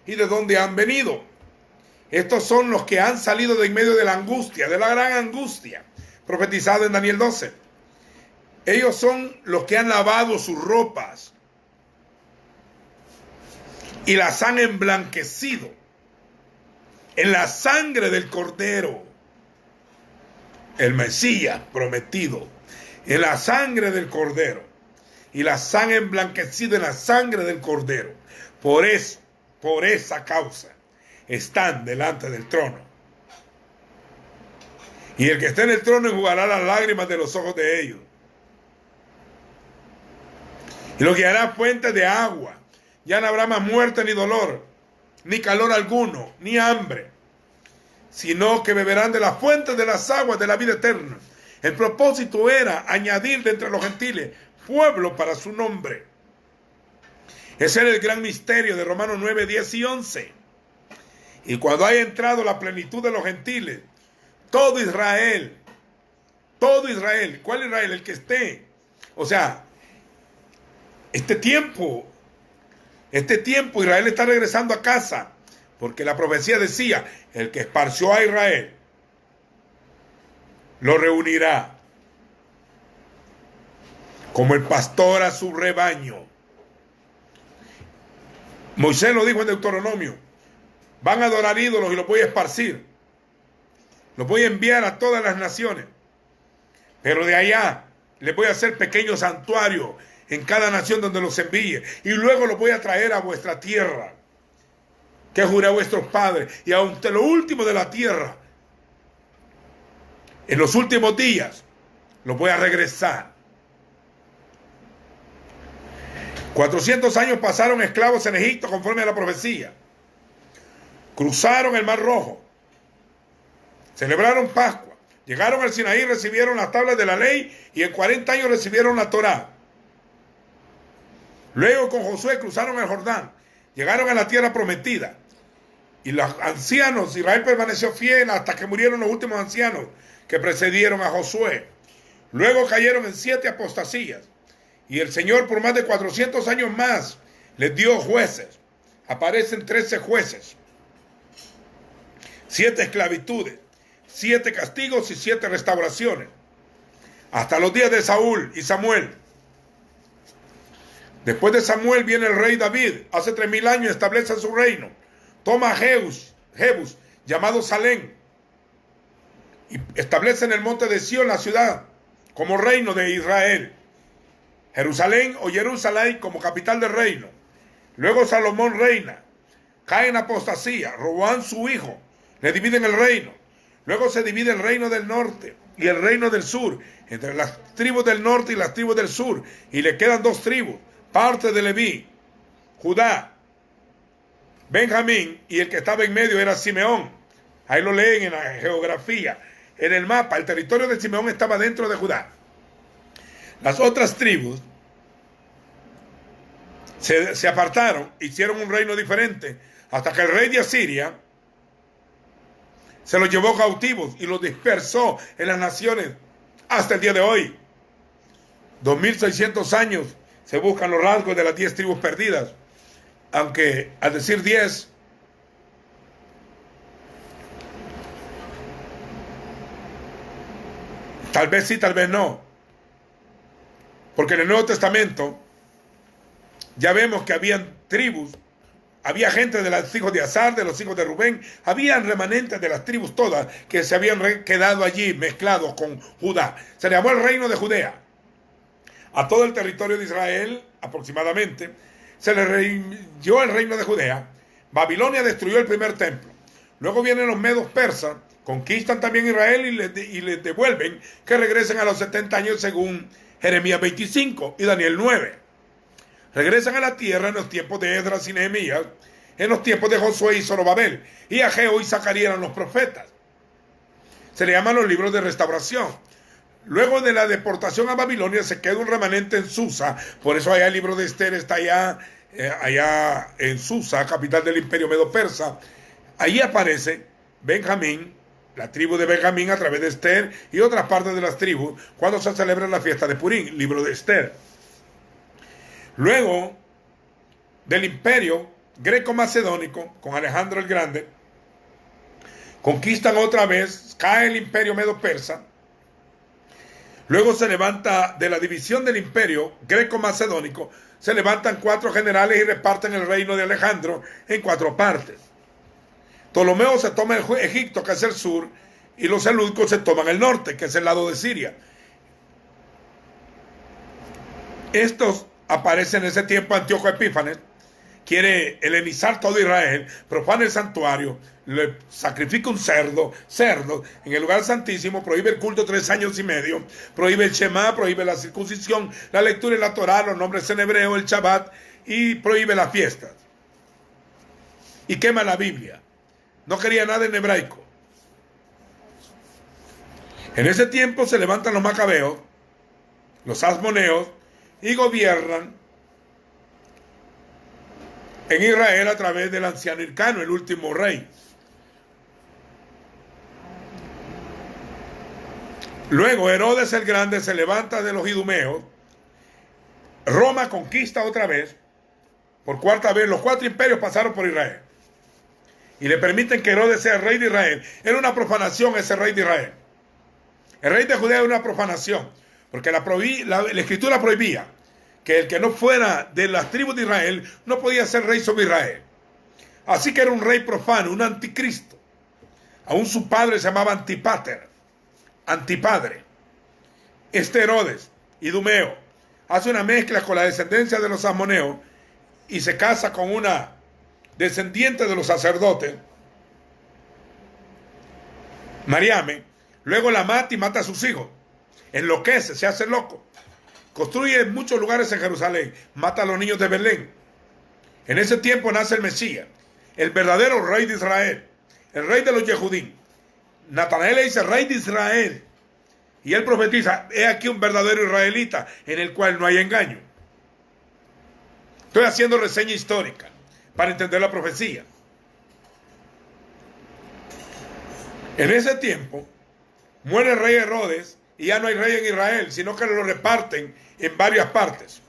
¿Y de dónde han venido? Estos son los que han salido de en medio de la angustia, de la gran angustia, profetizado en Daniel 12. Ellos son los que han lavado sus ropas y las han emblanquecido en la sangre del Cordero, el Mesías prometido, en la sangre del Cordero. y las han emblanquecido en la sangre del Cordero. Por eso, por esa causa, están delante del trono. Y el que esté en el trono enjugará las lágrimas de los ojos de ellos. Y los guiará a fuentes de agua. Ya no habrá más muerte ni dolor, ni calor alguno, ni hambre, sino que beberán de las fuentes de las aguas de la vida eterna. El propósito era añadir de entre los gentiles pueblo para su nombre. Ese era el gran misterio de Romanos 9, 10 y 11. Y cuando haya entrado la plenitud de los gentiles, todo Israel, ¿cuál Israel? El que esté. O sea, este tiempo Israel está regresando a casa, porque la profecía decía, el que esparció a Israel, lo reunirá como el pastor a su rebaño. Moisés lo dijo en Deuteronomio, van a adorar ídolos y los voy a esparcir, los voy a enviar a todas las naciones, pero de allá les voy a hacer pequeños santuarios en cada nación donde los envíe, y luego los voy a traer a vuestra tierra, que juré a vuestros padres, y ante lo último de la tierra, en los últimos días, los voy a regresar. 400 años pasaron esclavos en Egipto conforme a la profecía. Cruzaron el Mar Rojo. Celebraron Pascua. Llegaron al Sinaí, recibieron las tablas de la ley y en 40 años recibieron la Torá. Luego con Josué cruzaron el Jordán. Llegaron a la tierra prometida. Y los ancianos, Israel permaneció fiel hasta que murieron los últimos ancianos que precedieron a Josué. Luego cayeron en 7 apostasías. Y el Señor por más de 400 años más les dio jueces. Aparecen 13 jueces. 7 esclavitudes, 7 castigos y 7 restauraciones. Hasta los días de Saúl y Samuel. Después de Samuel viene el rey David. Hace 3000 años establece su reino. Toma a Jebus, llamado Salem, y establece en el monte de Sión la ciudad como reino de Israel. Jerusalén o Jerusalén como capital del reino. Luego Salomón reina. Cae en apostasía. Roboam su hijo. Le dividen el reino. Luego se divide el reino del norte y el reino del sur, entre las tribus del norte y las tribus del sur. Y le quedan 2 tribus. Parte de Leví, Judá, Benjamín, y el que estaba en medio era Simeón. Ahí lo leen en la geografía. En el mapa, el territorio de Simeón estaba dentro de Judá. Las otras tribus se apartaron, hicieron un reino diferente, hasta que el rey de Asiria se los llevó cautivos y los dispersó en las naciones hasta el día de hoy. 2600 años se buscan los rasgos de las 10 tribus perdidas, aunque al decir 10, tal vez sí, tal vez no. Porque en el Nuevo Testamento ya vemos que habían tribus, había gente de los hijos de Azar, de los hijos de Rubén, habían remanentes de las tribus todas que se habían quedado allí mezclados con Judá. Se le llamó el reino de Judea. A todo el territorio de Israel, aproximadamente, se le dio el reino de Judea. Babilonia destruyó el primer templo. Luego vienen los medos persas, conquistan también Israel y les devuelven que regresen a los 70 años según Jeremías 25 y Daniel 9. Regresan a la tierra en los tiempos de Esdras y Nehemías, en los tiempos de Josué y Zorobabel, y Ageo y Zacarías eran los profetas. Se le llaman los libros de restauración. Luego de la deportación a Babilonia se queda un remanente en Susa, por eso allá el libro de Esther está allá en Susa, capital del imperio medo-persa. Ahí aparece Benjamín, la tribu de Benjamín a través de Esther y otras partes de las tribus, cuando se celebra la fiesta de Purim, libro de Esther. Luego del imperio greco-macedónico, con Alejandro el Grande, conquistan otra vez, cae el imperio medo-persa. Luego se levanta, de la división del imperio greco-macedónico, se levantan 4 generales y reparten el reino de Alejandro en 4 partes. Ptolomeo se toma Egipto, que es el sur, y los selúcicos se toman el norte, que es el lado de Siria. Estos aparecen en ese tiempo. Antíoco Epífanes quiere helenizar todo Israel, profana el santuario, le sacrifica un cerdo en el lugar santísimo, prohíbe el culto 3 años y medio, prohíbe el Shema, prohíbe la circuncisión, la lectura y la Torá, los nombres en hebreo, el Shabbat, y prohíbe las fiestas. Y quema la Biblia. No quería nada en hebraico. En ese tiempo se levantan los macabeos, los asmoneos, y gobiernan en Israel a través del anciano Hircano, el último rey. Luego Herodes el Grande se levanta de los idumeos. Roma conquista otra vez, por cuarta vez. Los 4 imperios pasaron por Israel y le permiten que Herodes sea rey de Israel. Era una profanación ese rey de Israel. El rey de Judea era una profanación, porque la escritura prohibía que el que no fuera de las tribus de Israel no podía ser rey sobre Israel. Así que era un rey profano, un anticristo. Aún su padre se llamaba Antipater, antipadre. Este Herodes, idumeo, hace una mezcla con la descendencia de los asmoneos y se casa con una descendiente de los sacerdotes, Mariame. Luego la mata y mata a sus hijos. Enloquece, se hace loco. Construye muchos lugares en Jerusalén. Mata a los niños de Belén. En ese tiempo nace el Mesías, el verdadero rey de Israel, el rey de los Yehudín. Natanael le dice rey de Israel. Y él profetiza, he aquí un verdadero israelita en el cual no hay engaño. Estoy haciendo reseña histórica para entender la profecía. En ese tiempo muere el rey Herodes y ya no hay rey en Israel, sino que lo reparten en varias partes.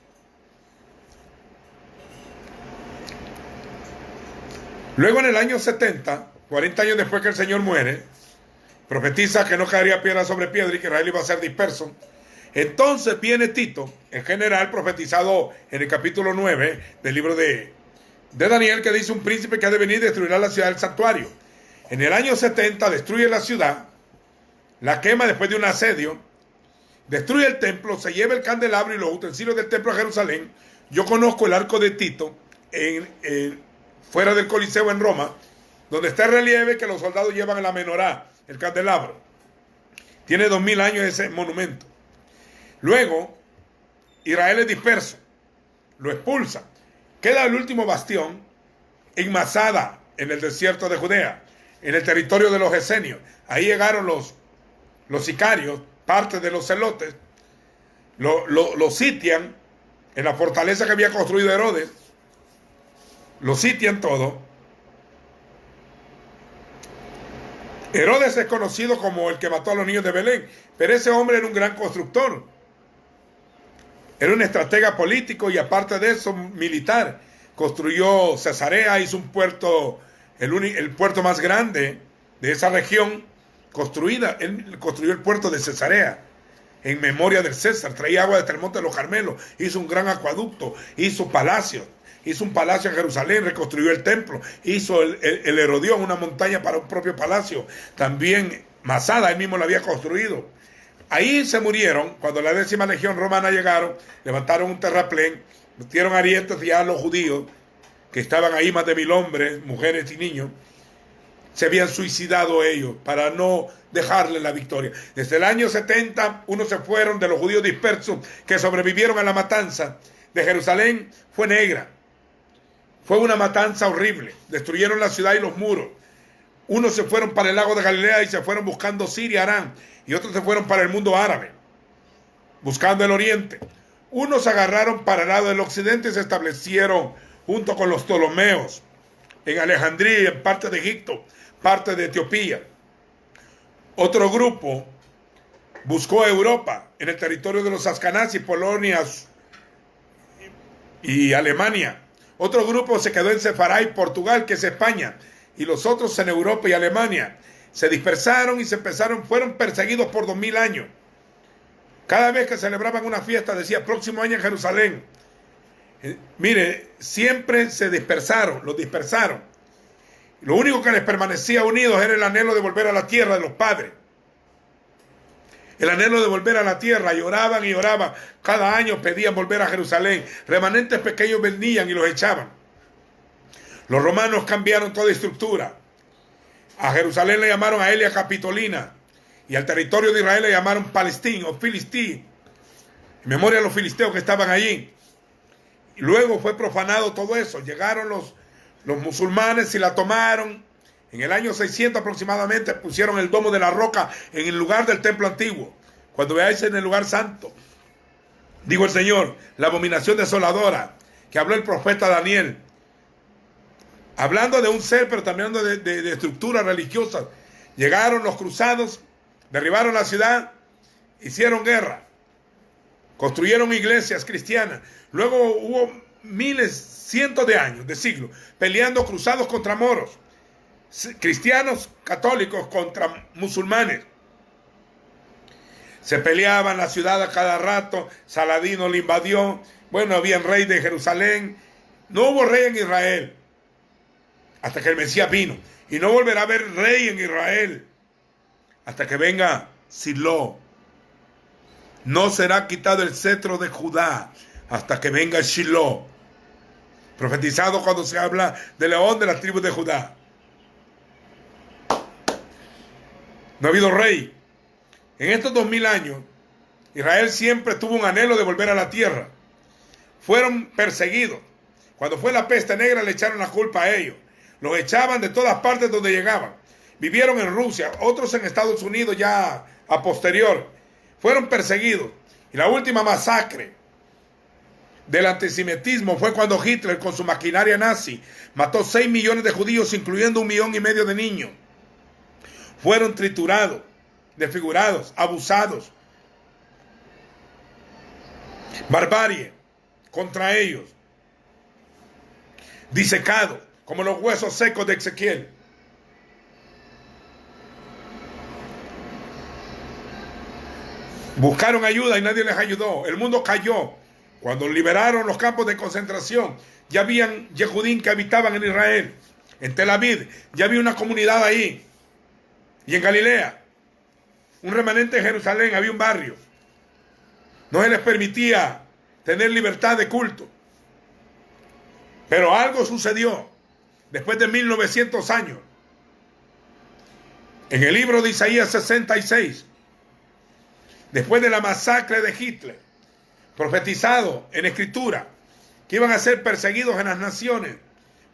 Luego en el año 70, 40 años después que el Señor muere, profetiza que no caería piedra sobre piedra y que Israel iba a ser disperso. Entonces viene Tito, el general profetizado en el capítulo 9 del libro de Daniel, que dice un príncipe que ha de venir y destruirá la ciudad del santuario. En el año 70 destruye la ciudad, la quema después de un asedio, destruye el templo, se lleva el candelabro y los utensilios del templo a Jerusalén. Yo conozco el arco de Tito fuera del Coliseo en Roma, donde está el relieve que los soldados llevan en la menorá, el candelabro. Tiene 2000 años ese monumento. Luego, Israel es disperso, lo expulsa. Queda el último bastión en Masada, en el desierto de Judea, en el territorio de los esenios. Ahí llegaron los sicarios, parte de los celotes, lo sitian en la fortaleza que había construido Herodes, lo sitian todo. Herodes es conocido como el que mató a los niños de Belén, pero ese hombre era un gran constructor, era un estratega político y aparte de eso militar. Construyó Cesarea, hizo un puerto, el puerto más grande de esa región construida. Él construyó el puerto de Cesarea en memoria del César, traía agua desde el monte de los Carmelos, hizo un gran acueducto, hizo palacios, hizo un palacio en Jerusalén, reconstruyó el templo, hizo el Herodión, una montaña para un propio palacio. También Masada, él mismo lo había construido. Ahí se murieron, cuando la 10ª legión romana llegaron, levantaron un terraplén, metieron ariestes y a los judíos, que estaban ahí más de 1000 hombres, mujeres y niños, se habían suicidado ellos para no dejarle la victoria. Desde el año 70, unos se fueron de los judíos dispersos que sobrevivieron a la matanza de Jerusalén. Fue negra. Fue una matanza horrible. Destruyeron la ciudad y los muros. Unos se fueron para el lago de Galilea y se fueron buscando Siria, Arán. Y otros se fueron para el mundo árabe, buscando el oriente. Unos se agarraron para el lado del occidente y se establecieron junto con los Ptolomeos en Alejandría, en parte de Egipto, parte de Etiopía. Otro grupo buscó Europa, en el territorio de los Askenazis, Polonia y Alemania. Otro grupo se quedó en Sefaray, Portugal, que es España, y los otros en Europa y Alemania. Se dispersaron y fueron perseguidos por 2000 años. Cada vez que celebraban una fiesta decía próximo año en Jerusalén. Mire, siempre se dispersaron, los dispersaron. Lo único que les permanecía unidos era el anhelo de volver a la tierra de los padres. el anhelo de volver a la tierra, y oraban y oraban. Cada año pedían volver a Jerusalén. Remanentes pequeños venían y los echaban. Los romanos cambiaron toda estructura. A Jerusalén le llamaron a Elia Capitolina, y al territorio de Israel le llamaron Palestín o Filistí, en memoria de los filisteos que estaban allí. Y luego fue profanado todo eso. Llegaron los musulmanes y la tomaron. En el año 600 aproximadamente pusieron el domo de la roca en el lugar del templo antiguo. Cuando veáis en el lugar santo, digo el Señor, la abominación desoladora que habló el profeta Daniel, hablando de un ser, pero también de estructuras religiosas. Llegaron los cruzados, derribaron la ciudad, hicieron guerra, construyeron iglesias cristianas. Luego hubo miles, cientos de años, de siglos, peleando cruzados contra moros, cristianos católicos contra musulmanes. Se peleaban la ciudad a cada rato. Saladino le invadió. Bueno, había un rey de Jerusalén. No hubo rey en Israel hasta que el Mesías vino. Y no volverá a haber rey en Israel hasta que venga Silo. No será quitado el cetro de Judá hasta que venga Shiloh, profetizado cuando se habla del león de la tribu de Judá. No ha habido rey. En estos 2000 años, Israel siempre tuvo un anhelo de volver a la tierra. Fueron perseguidos. Cuando fue la peste negra le echaron la culpa a ellos. Los echaban de todas partes donde llegaban. Vivieron en Rusia, otros en Estados Unidos ya a posterior. Fueron perseguidos. Y la última masacre del antisemitismo fue cuando Hitler, con su maquinaria nazi, mató 6 millones de judíos, incluyendo 1,5 millones de niños. Fueron triturados, desfigurados, abusados. Barbarie contra ellos. Disecados, como los huesos secos de Ezequiel. Buscaron ayuda y nadie les ayudó. El mundo cayó. Cuando liberaron los campos de concentración, ya habían Yehudim que habitaban en Israel. En Tel Aviv ya había una comunidad ahí. Y en Galilea, un remanente en Jerusalén, había un barrio. No se les permitía tener libertad de culto. Pero algo sucedió después de 1900 años. En el libro de Isaías 66, después de la masacre de Hitler, profetizado en escritura, que iban a ser perseguidos en las naciones,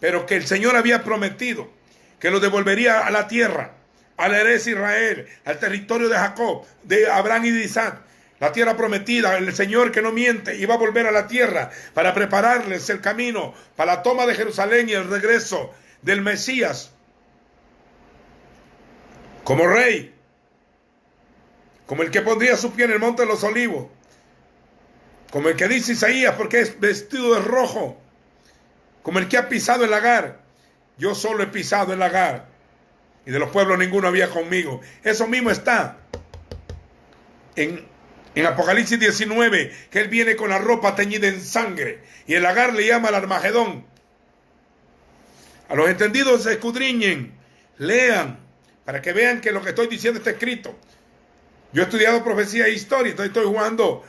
pero que el Señor había prometido que los devolvería a la tierra, a la herencia de Israel, al territorio de Jacob, de Abraham y de Isaac, la tierra prometida. El Señor que no miente iba a volver a la tierra para prepararles el camino para la toma de Jerusalén y el regreso del Mesías como rey, como el que pondría su pie en el monte de los olivos, como el que dice Isaías, porque es vestido de rojo, como el que ha pisado el lagar. Yo solo he pisado el lagar, y de los pueblos ninguno había conmigo. Eso mismo está en Apocalipsis 19, que él viene con la ropa teñida en sangre, y el lagar le llama al Armagedón. A los entendidos se escudriñen, lean, para que vean que lo que estoy diciendo está escrito. Yo he estudiado profecía e historia, entonces estoy jugando,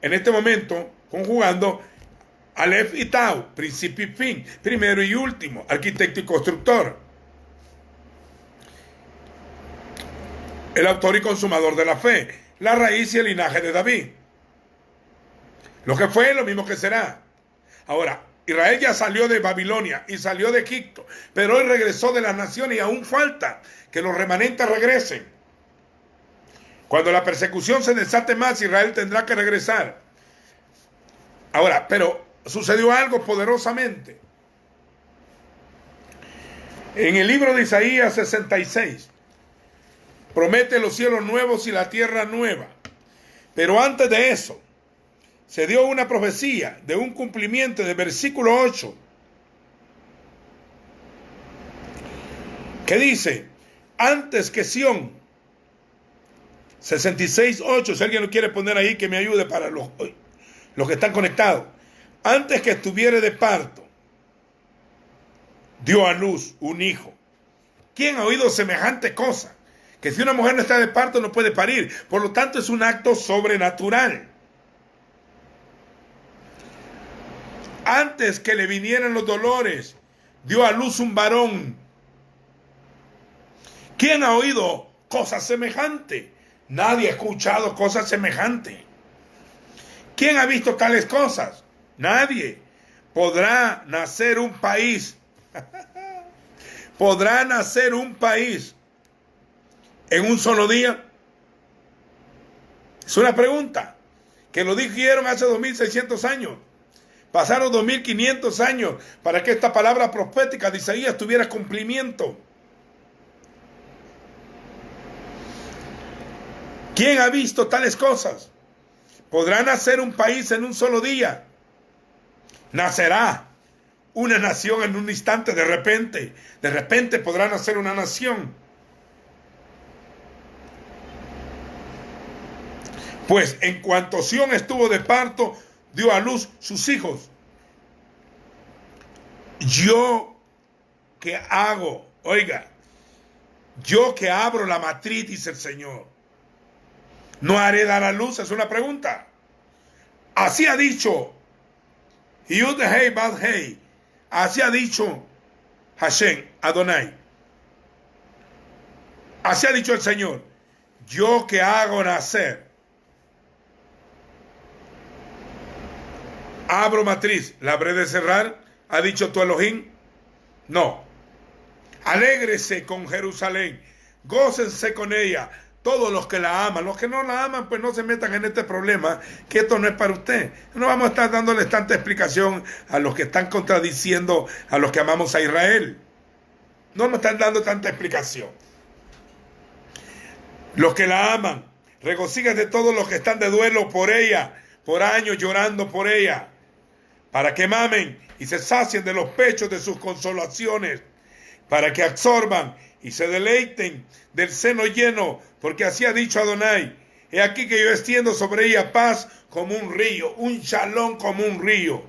en este momento, conjugando Aleph y Tau, principio y fin, primero y último, arquitecto y constructor. El autor y consumador de la fe, la raíz y el linaje de David. Lo que fue, lo mismo que será. Ahora, Israel ya salió de Babilonia y salió de Egipto, pero hoy regresó de las naciones y aún falta que los remanentes regresen. Cuando la persecución se desate más, Israel tendrá que regresar. Ahora, pero sucedió algo poderosamente. En el libro de Isaías 66, promete los cielos nuevos y la tierra nueva. Pero antes de eso, se dio una profecía de un cumplimiento del versículo 8, que dice: antes que Sión, 66:8, si alguien lo quiere poner ahí, que me ayude para los que están conectados. Antes que estuviere de parto, dio a luz un hijo. ¿Quién ha oído semejante cosa? que si una mujer no está de parto no puede parir. Por lo tanto, es un acto sobrenatural. Antes que le vinieran los dolores, dio a luz un varón. ¿Quién ha oído cosas semejantes? Nadie ha escuchado cosas semejantes. ¿Quién ha visto tales cosas? Nadie. ¿Podrá nacer un país? ¿Podrá nacer un país en un solo día? Es una pregunta que lo dijeron hace 2600 años. Pasaron 2500 años para que esta palabra profética de Isaías tuviera cumplimiento. ¿Quién ha visto tales cosas? ¿Podrá nacer un país en un solo día? Nacerá una nación en un instante, de repente. De repente podrá nacer una nación. Pues en cuanto Sión estuvo de parto, dio a luz sus hijos. Yo que hago, oiga, yo que abro la matriz, dice el Señor, ¿no haré dar a luz? Es una pregunta. Así ha dicho Yud Hei Bad Hei. Así ha dicho Hashem, Adonai. Así ha dicho el Señor. Yo que hago nacer, abro matriz, ¿la habré de cerrar? ¿Ha dicho tu Elohim? No. Alégrese con Jerusalén, gócense con ella, todos los que la aman. Los que no la aman, pues no se metan en este problema, que esto no es para usted. No vamos a estar dándoles tanta explicación a los que están contradiciendo a los que amamos a Israel. No me están dando tanta explicación. Los que la aman, regocíguense de todos los que están de duelo por ella, por años llorando por ella, para que mamen y se sacien de los pechos de sus consolaciones, para que absorban y se deleiten del seno lleno, porque así ha dicho Adonai. He aquí que yo extiendo sobre ella paz como un río, un shalom como un río,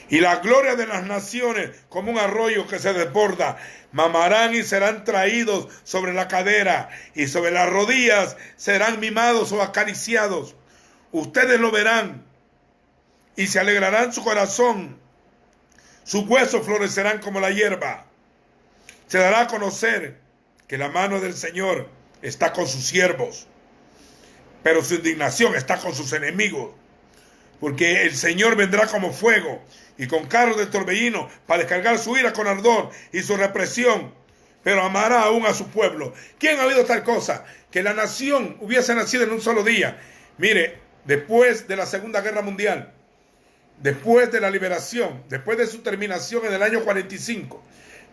y la gloria de las naciones como un arroyo que se desborda. Mamarán y serán traídos sobre la cadera, y sobre las rodillas serán mimados o acariciados. Ustedes lo verán y se alegrarán su corazón. Sus huesos florecerán como la hierba. Se dará a conocer que la mano del Señor está con sus siervos, pero su indignación está con sus enemigos. Porque el Señor vendrá como fuego y con carros de torbellino para descargar su ira con ardor y su represión, pero amará aún a su pueblo. ¿Quién ha oído tal cosa? Que la nación hubiese nacido en un solo día. Mire, después de la Segunda Guerra Mundial, después de la liberación, después de su terminación en el año 45,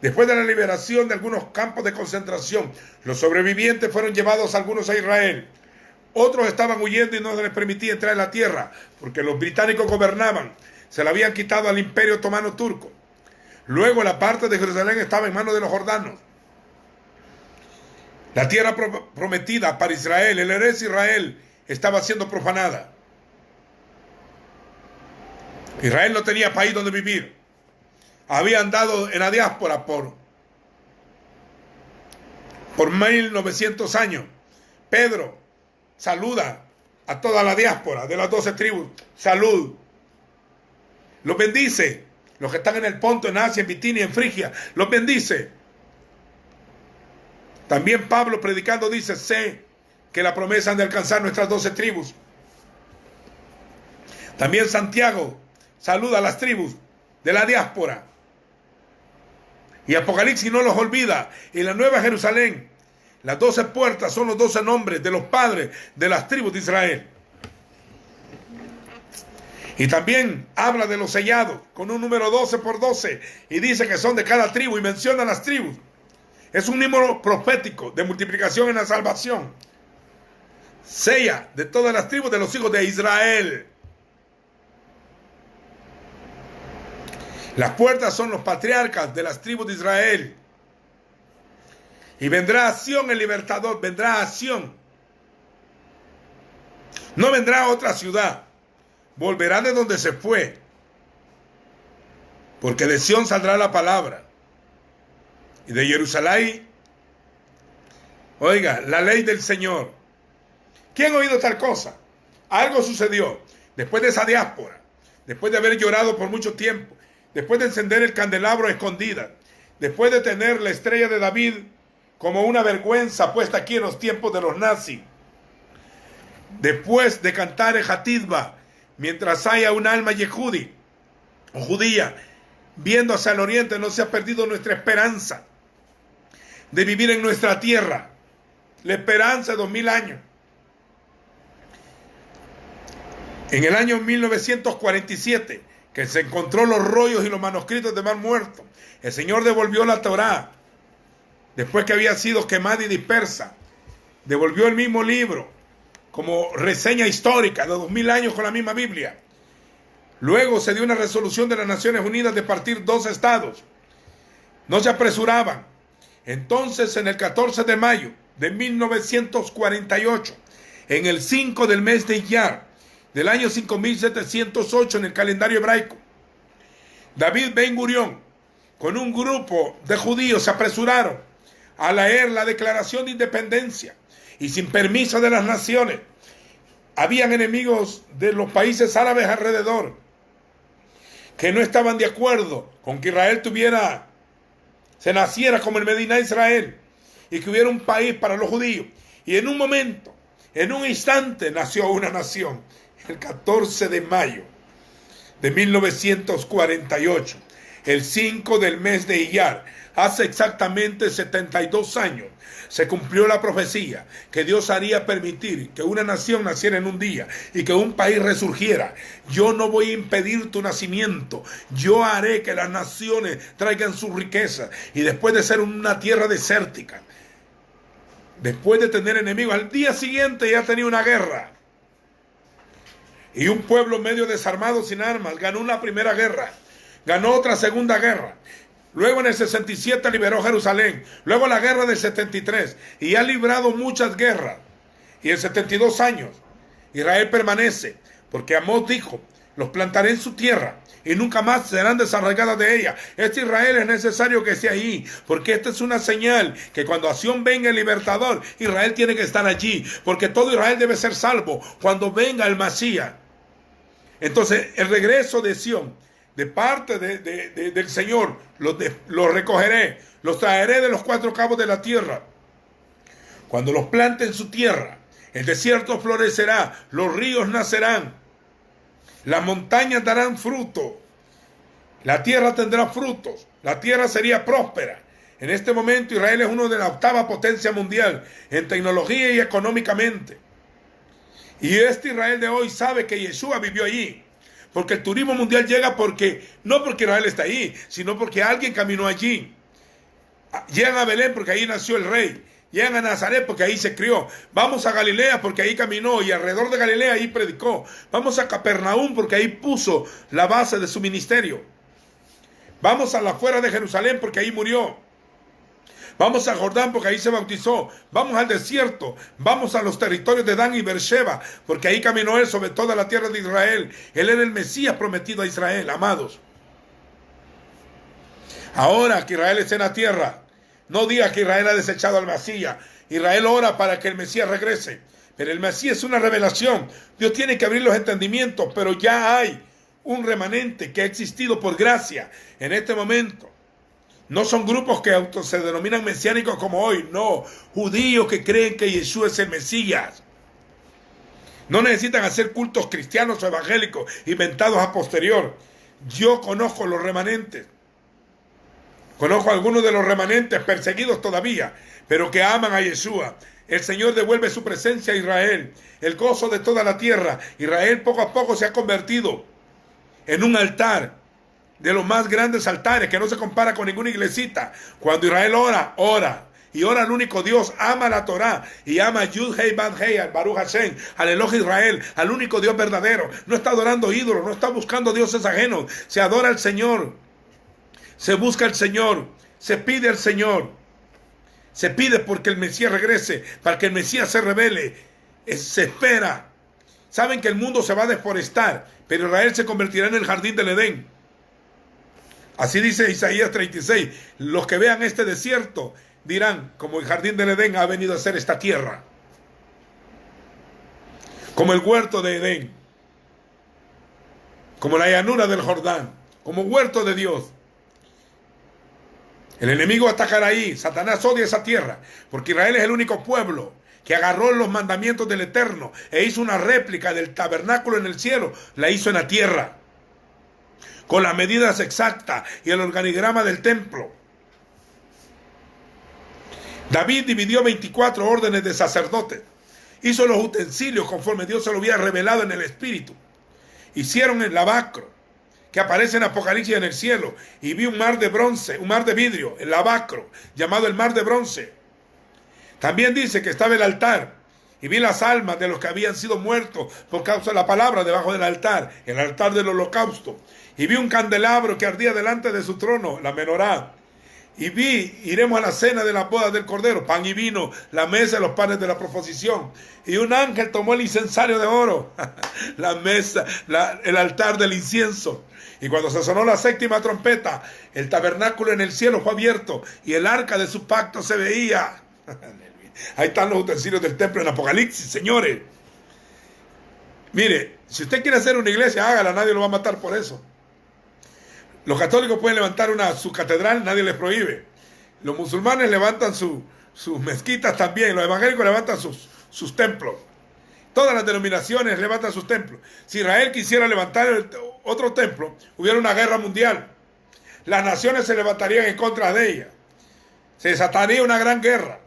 después de la liberación de algunos campos de concentración, los sobrevivientes fueron llevados algunos a Israel. Otros estaban huyendo y no se les permitía entrar en la tierra, porque los británicos gobernaban. Se la habían quitado al Imperio Otomano Turco. Luego la parte de Jerusalén estaba en manos de los jordanos. La tierra prometida para Israel, el Eretz Israel, estaba siendo profanada. Israel no tenía país donde vivir. Había andado en la diáspora por 1900 años. Pedro saluda a toda la diáspora de las 12 tribus. Salud. Los bendice. Los que están en el Ponto, en Asia, en Bitinia, en Frigia. Los bendice. También Pablo predicando dice, sé que la promesa han de alcanzar nuestras 12 tribus. También Santiago saluda a las tribus de la diáspora. Y Apocalipsis no los olvida. Y la Nueva Jerusalén, las 12 puertas son los 12 nombres de los padres de las tribus de Israel. Y también habla de los sellados con un número 12 por 12 y dice que son de cada tribu y menciona las tribus. Es un número profético de multiplicación en la salvación. Sella de todas las tribus de los hijos de Israel. Las puertas son los patriarcas de las tribus de Israel. Y vendrá a Sión el libertador, vendrá a Sión. No vendrá a otra ciudad. Volverá de donde se fue. Porque de Sión saldrá la palabra. Y de Jerusalén, Oiga, la ley del Señor. ¿Quién ha oído tal cosa? Algo sucedió después de esa diáspora, después de haber llorado por mucho tiempo, después de encender el candelabro a escondidas, después de tener la estrella de David como una vergüenza puesta aquí en los tiempos de los nazis, después de cantar el Hatidba, mientras haya un alma yehudí o judía viendo hacia el oriente, no se ha perdido nuestra esperanza de vivir en nuestra tierra, la esperanza de 2000 años. En el año 1947, que se encontró los rollos y los manuscritos de Mar Muerto, el Señor devolvió la Torá, después que había sido quemada y dispersa, devolvió el mismo libro, como reseña histórica de 2000 años con la misma Biblia. Luego se dio una resolución de las Naciones Unidas de partir 2 estados. No se apresuraban. Entonces, en el 14 de mayo de 1948, en el 5 del mes de Iyar, del año 5708 en el calendario hebraico, David Ben Gurión, con un grupo de judíos, se apresuraron a leer la declaración de independencia y sin permiso de las naciones. Habían enemigos de los países árabes alrededor que no estaban de acuerdo con que Israel se naciera como el Medina Israel y que hubiera un país para los judíos. Y en un momento, en un instante, nació una nación, el 14 de mayo de 1948, el 5 del mes de Iyar, hace exactamente 72 años, se cumplió la profecía que Dios haría permitir que una nación naciera en un día y que un país resurgiera. Yo no voy a impedir tu nacimiento, yo haré que las naciones traigan su riqueza. Y después de ser una tierra desértica, después de tener enemigos, al día siguiente ya tenía una guerra. Y un pueblo medio desarmado sin armas ganó una primera guerra, ganó otra segunda guerra. Luego en el 67 liberó Jerusalén. Luego la guerra del 73. Y ha librado muchas guerras. Y en 72 años Israel permanece. Porque Amós dijo, los plantaré en su tierra y nunca más serán desarraigadas de ella. Este Israel es necesario que esté ahí. Porque esta es una señal que cuando a Sión venga el libertador, Israel tiene que estar allí. Porque todo Israel debe ser salvo cuando venga el Mesías. Entonces el regreso de Sión, de parte del Señor, los recogeré, los traeré de los 4 cabos de la tierra. Cuando los plante en su tierra, el desierto florecerá, los ríos nacerán, las montañas darán fruto, la tierra tendrá frutos, la tierra sería próspera. En este momento Israel es uno de la 8ª potencia mundial en tecnología y económicamente. Y este Israel de hoy sabe que Yeshua vivió allí. Porque el turismo mundial llega no porque Israel está ahí, sino porque alguien caminó allí. Llegan a Belén porque ahí nació el rey. Llegan a Nazaret porque ahí se crió. Vamos a Galilea porque ahí caminó y alrededor de Galilea ahí predicó. Vamos a Capernaum porque ahí puso la base de su ministerio. Vamos a la afuera de Jerusalén porque ahí murió. Vamos a Jordán porque ahí se bautizó. Vamos al desierto. Vamos a los territorios de Dan y Beersheba porque ahí caminó él sobre toda la tierra de Israel. Él era el Mesías prometido a Israel, amados. Ahora que Israel está en la tierra, no diga que Israel ha desechado al Mesías. Israel ora para que el Mesías regrese. Pero el Mesías es una revelación. Dios tiene que abrir los entendimientos, pero ya hay un remanente que ha existido por gracia en este momento. No son grupos que se denominan mesiánicos como hoy, no. Judíos que creen que Yeshua es el Mesías. No necesitan hacer cultos cristianos o evangélicos inventados a posterior. Yo conozco los remanentes. Conozco a algunos de los remanentes perseguidos todavía, pero que aman a Yeshua. El Señor devuelve su presencia a Israel, el gozo de toda la tierra. Israel poco a poco se ha convertido en un altar, de los más grandes altares, que no se compara con ninguna iglesita. Cuando Israel ora, ora. Y ora al único Dios, ama la Torá. Y ama a Yud Hei Bad Hei, al Baruch Hashem, al Elohim Israel, al único Dios verdadero. No está adorando ídolos, no está buscando dioses ajenos. Se adora al Señor. Se busca al Señor. Se pide al Señor. Se pide porque el Mesías regrese, para que el Mesías se revele. Se espera. Saben que el mundo se va a deforestar, pero Israel se convertirá en el jardín del Edén. Así dice Isaías 36, los que vean este desierto dirán, como el jardín del Edén ha venido a ser esta tierra, como el huerto de Edén, como la llanura del Jordán, como huerto de Dios. El enemigo atacará ahí. Satanás odia esa tierra, porque Israel es el único pueblo que agarró los mandamientos del Eterno e hizo una réplica del tabernáculo en el cielo, la hizo en la tierra, con las medidas exactas y el organigrama del templo. David dividió 24 órdenes de sacerdotes, hizo los utensilios conforme Dios se lo había revelado en el Espíritu. Hicieron el lavacro, que aparece en Apocalipsis en el cielo, y vi un mar de bronce, un mar de vidrio, el lavacro, llamado el mar de bronce. También dice que estaba el altar, y vi las almas de los que habían sido muertos por causa de la palabra debajo del altar, el altar del holocausto. Y vi un candelabro que ardía delante de su trono, la menorá. Y vi, iremos a la cena de la boda del Cordero, pan y vino, la mesa de los panes de la proposición. Y un ángel tomó el incensario de oro, la mesa, el altar del incienso. Y cuando se sonó la séptima trompeta, el tabernáculo en el cielo fue abierto y el arca de su pacto se veía. Ahí están los utensilios del templo en Apocalipsis, señores. Mire, si usted quiere hacer una iglesia, hágala, nadie lo va a matar por eso. Los católicos pueden levantar su catedral, nadie les prohíbe. Los musulmanes levantan sus mezquitas también, los evangélicos levantan sus templos. Todas las denominaciones levantan sus templos. Si Israel quisiera levantar otro templo, hubiera una guerra mundial. Las naciones se levantarían en contra de ella. Se desataría una gran guerra.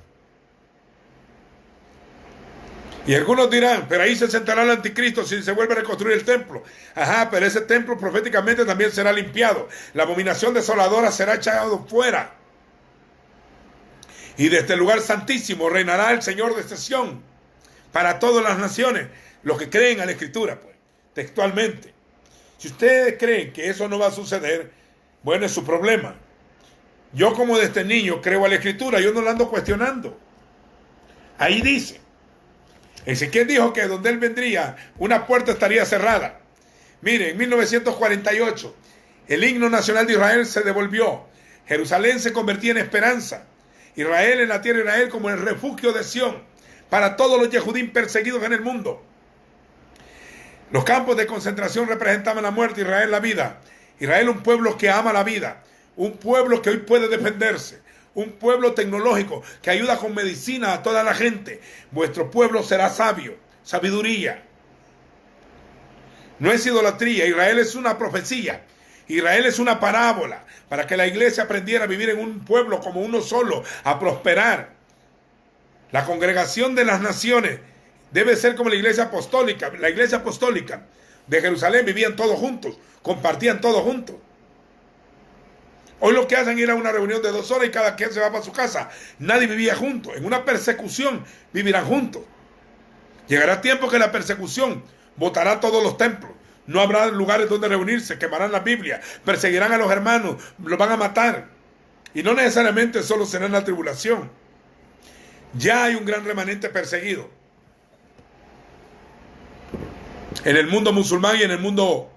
Y algunos dirán, pero ahí se sentará el anticristo si se vuelve a reconstruir el templo. Ajá, pero ese templo proféticamente también será limpiado. La abominación desoladora será echada fuera. Y desde el lugar santísimo reinará el Señor de Sión para todas las naciones. Los que creen a la Escritura, pues, textualmente. Si ustedes creen que eso no va a suceder, bueno, es su problema. Yo como desde niño creo a la Escritura, yo no la ando cuestionando. Ahí dice. Ezequiel dijo que donde él vendría, una puerta estaría cerrada. Mire, en 1948, el himno nacional de Israel se devolvió. Jerusalén se convertía en esperanza. Israel en la tierra de Israel como el refugio de Sión para todos los yehudín perseguidos en el mundo. Los campos de concentración representaban la muerte, Israel la vida. Israel un pueblo que ama la vida, un pueblo que hoy puede defenderse. Un pueblo tecnológico que ayuda con medicina a toda la gente. Vuestro pueblo será sabio, sabiduría. No es idolatría, Israel es una profecía. Israel es una parábola para que la iglesia aprendiera a vivir en un pueblo como uno solo, a prosperar. La congregación de las naciones debe ser como la iglesia apostólica. La iglesia apostólica de Jerusalén vivían todos juntos, compartían todos juntos. Hoy lo que hacen es ir a una reunión de 2 horas y cada quien se va para su casa. Nadie vivía juntos. En una persecución vivirán juntos. Llegará tiempo que la persecución botará todos los templos. No habrá lugares donde reunirse, quemarán la Biblia, perseguirán a los hermanos, los van a matar. Y no necesariamente solo será en la tribulación. Ya hay un gran remanente perseguido. En el mundo musulmán y en el mundo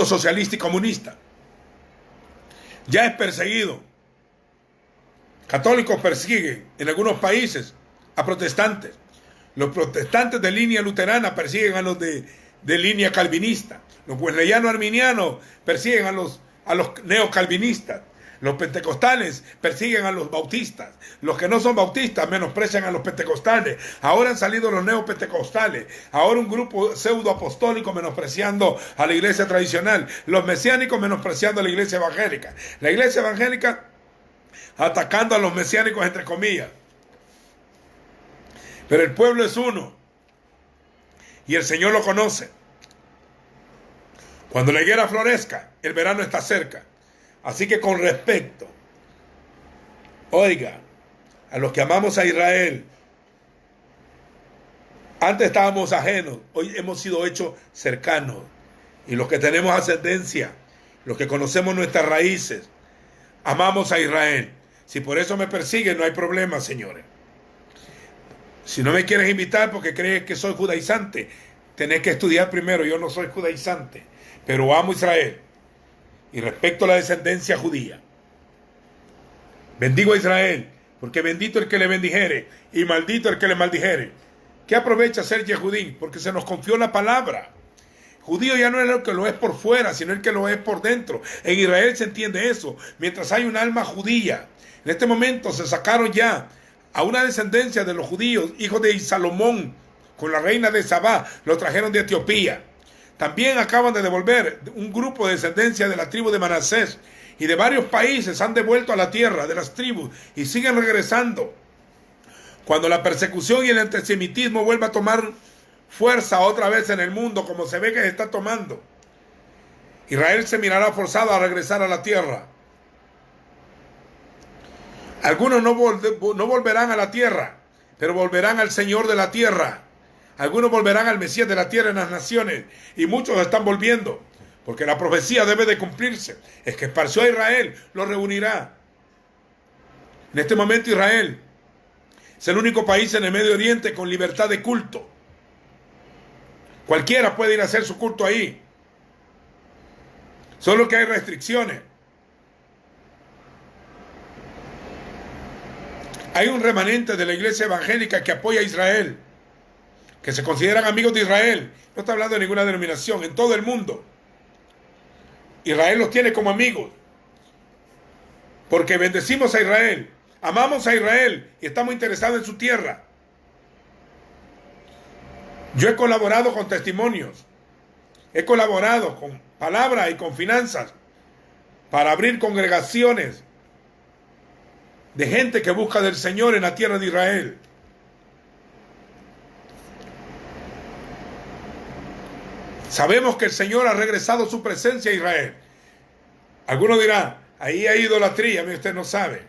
socialista y comunista. Ya es perseguido. Católicos persiguen en algunos países a protestantes. Los protestantes de línea luterana persiguen a los de línea calvinista. Los wesleyanos arminianos persiguen a los neocalvinistas. Los pentecostales persiguen a los bautistas. Los que no son bautistas menosprecian a los pentecostales. Ahora han salido los neopentecostales. Ahora un grupo pseudo apostólico menospreciando a la iglesia tradicional. Los mesiánicos menospreciando a la iglesia evangélica. La iglesia evangélica atacando a los mesiánicos entre comillas. Pero el pueblo es uno. Y el Señor lo conoce. Cuando la higuera florezca, el verano está cerca. Así que con respecto, oiga, a los que amamos a Israel, antes estábamos ajenos, hoy hemos sido hechos cercanos. Y los que tenemos ascendencia, los que conocemos nuestras raíces, amamos a Israel. Si por eso me persiguen, no hay problema, señores. Si no me quieres invitar porque crees que soy judaizante, tenés que estudiar primero. Yo no soy judaizante, pero amo a Israel. Y respecto a la descendencia judía, bendigo a Israel, porque bendito el que le bendijere, y maldito el que le maldijere. ¿Qué aprovecha ser Yehudí? Porque se nos confió la palabra. Judío ya no es el que lo es por fuera, sino el que lo es por dentro. En Israel se entiende eso. Mientras hay un alma judía. En este momento se sacaron ya a una descendencia de los judíos, hijos de Salomón, con la reina de Sabá, lo trajeron de Etiopía. También acaban de devolver un grupo de descendencia de la tribu de Manasés. Y de varios países han devuelto a la tierra de las tribus y siguen regresando. Cuando la persecución y el antisemitismo vuelva a tomar fuerza otra vez en el mundo, como se ve que se está tomando, Israel se mirará forzado a regresar a la tierra. Algunos no volverán a la tierra, pero volverán al Señor de la tierra. Algunos volverán al Mesías de la tierra en las naciones, y muchos están volviendo, porque la profecía debe de cumplirse. Es que esparció a Israel, lo reunirá. En este momento Israel es el único país en el Medio Oriente con libertad de culto. Cualquiera puede ir a hacer su culto ahí. Solo que hay restricciones. Hay un remanente de la iglesia evangélica que apoya a Israel, que se consideran amigos de Israel. No está hablando de ninguna denominación, en todo el mundo. Israel los tiene como amigos, porque bendecimos a Israel, amamos a Israel y estamos interesados en su tierra. Yo he colaborado con testimonios, he colaborado con palabra y con finanzas para abrir congregaciones de gente que busca del Señor en la tierra de Israel. Sabemos que el Señor ha regresado su presencia a Israel. Algunos dirán, ahí hay idolatría. Mire, usted no sabe.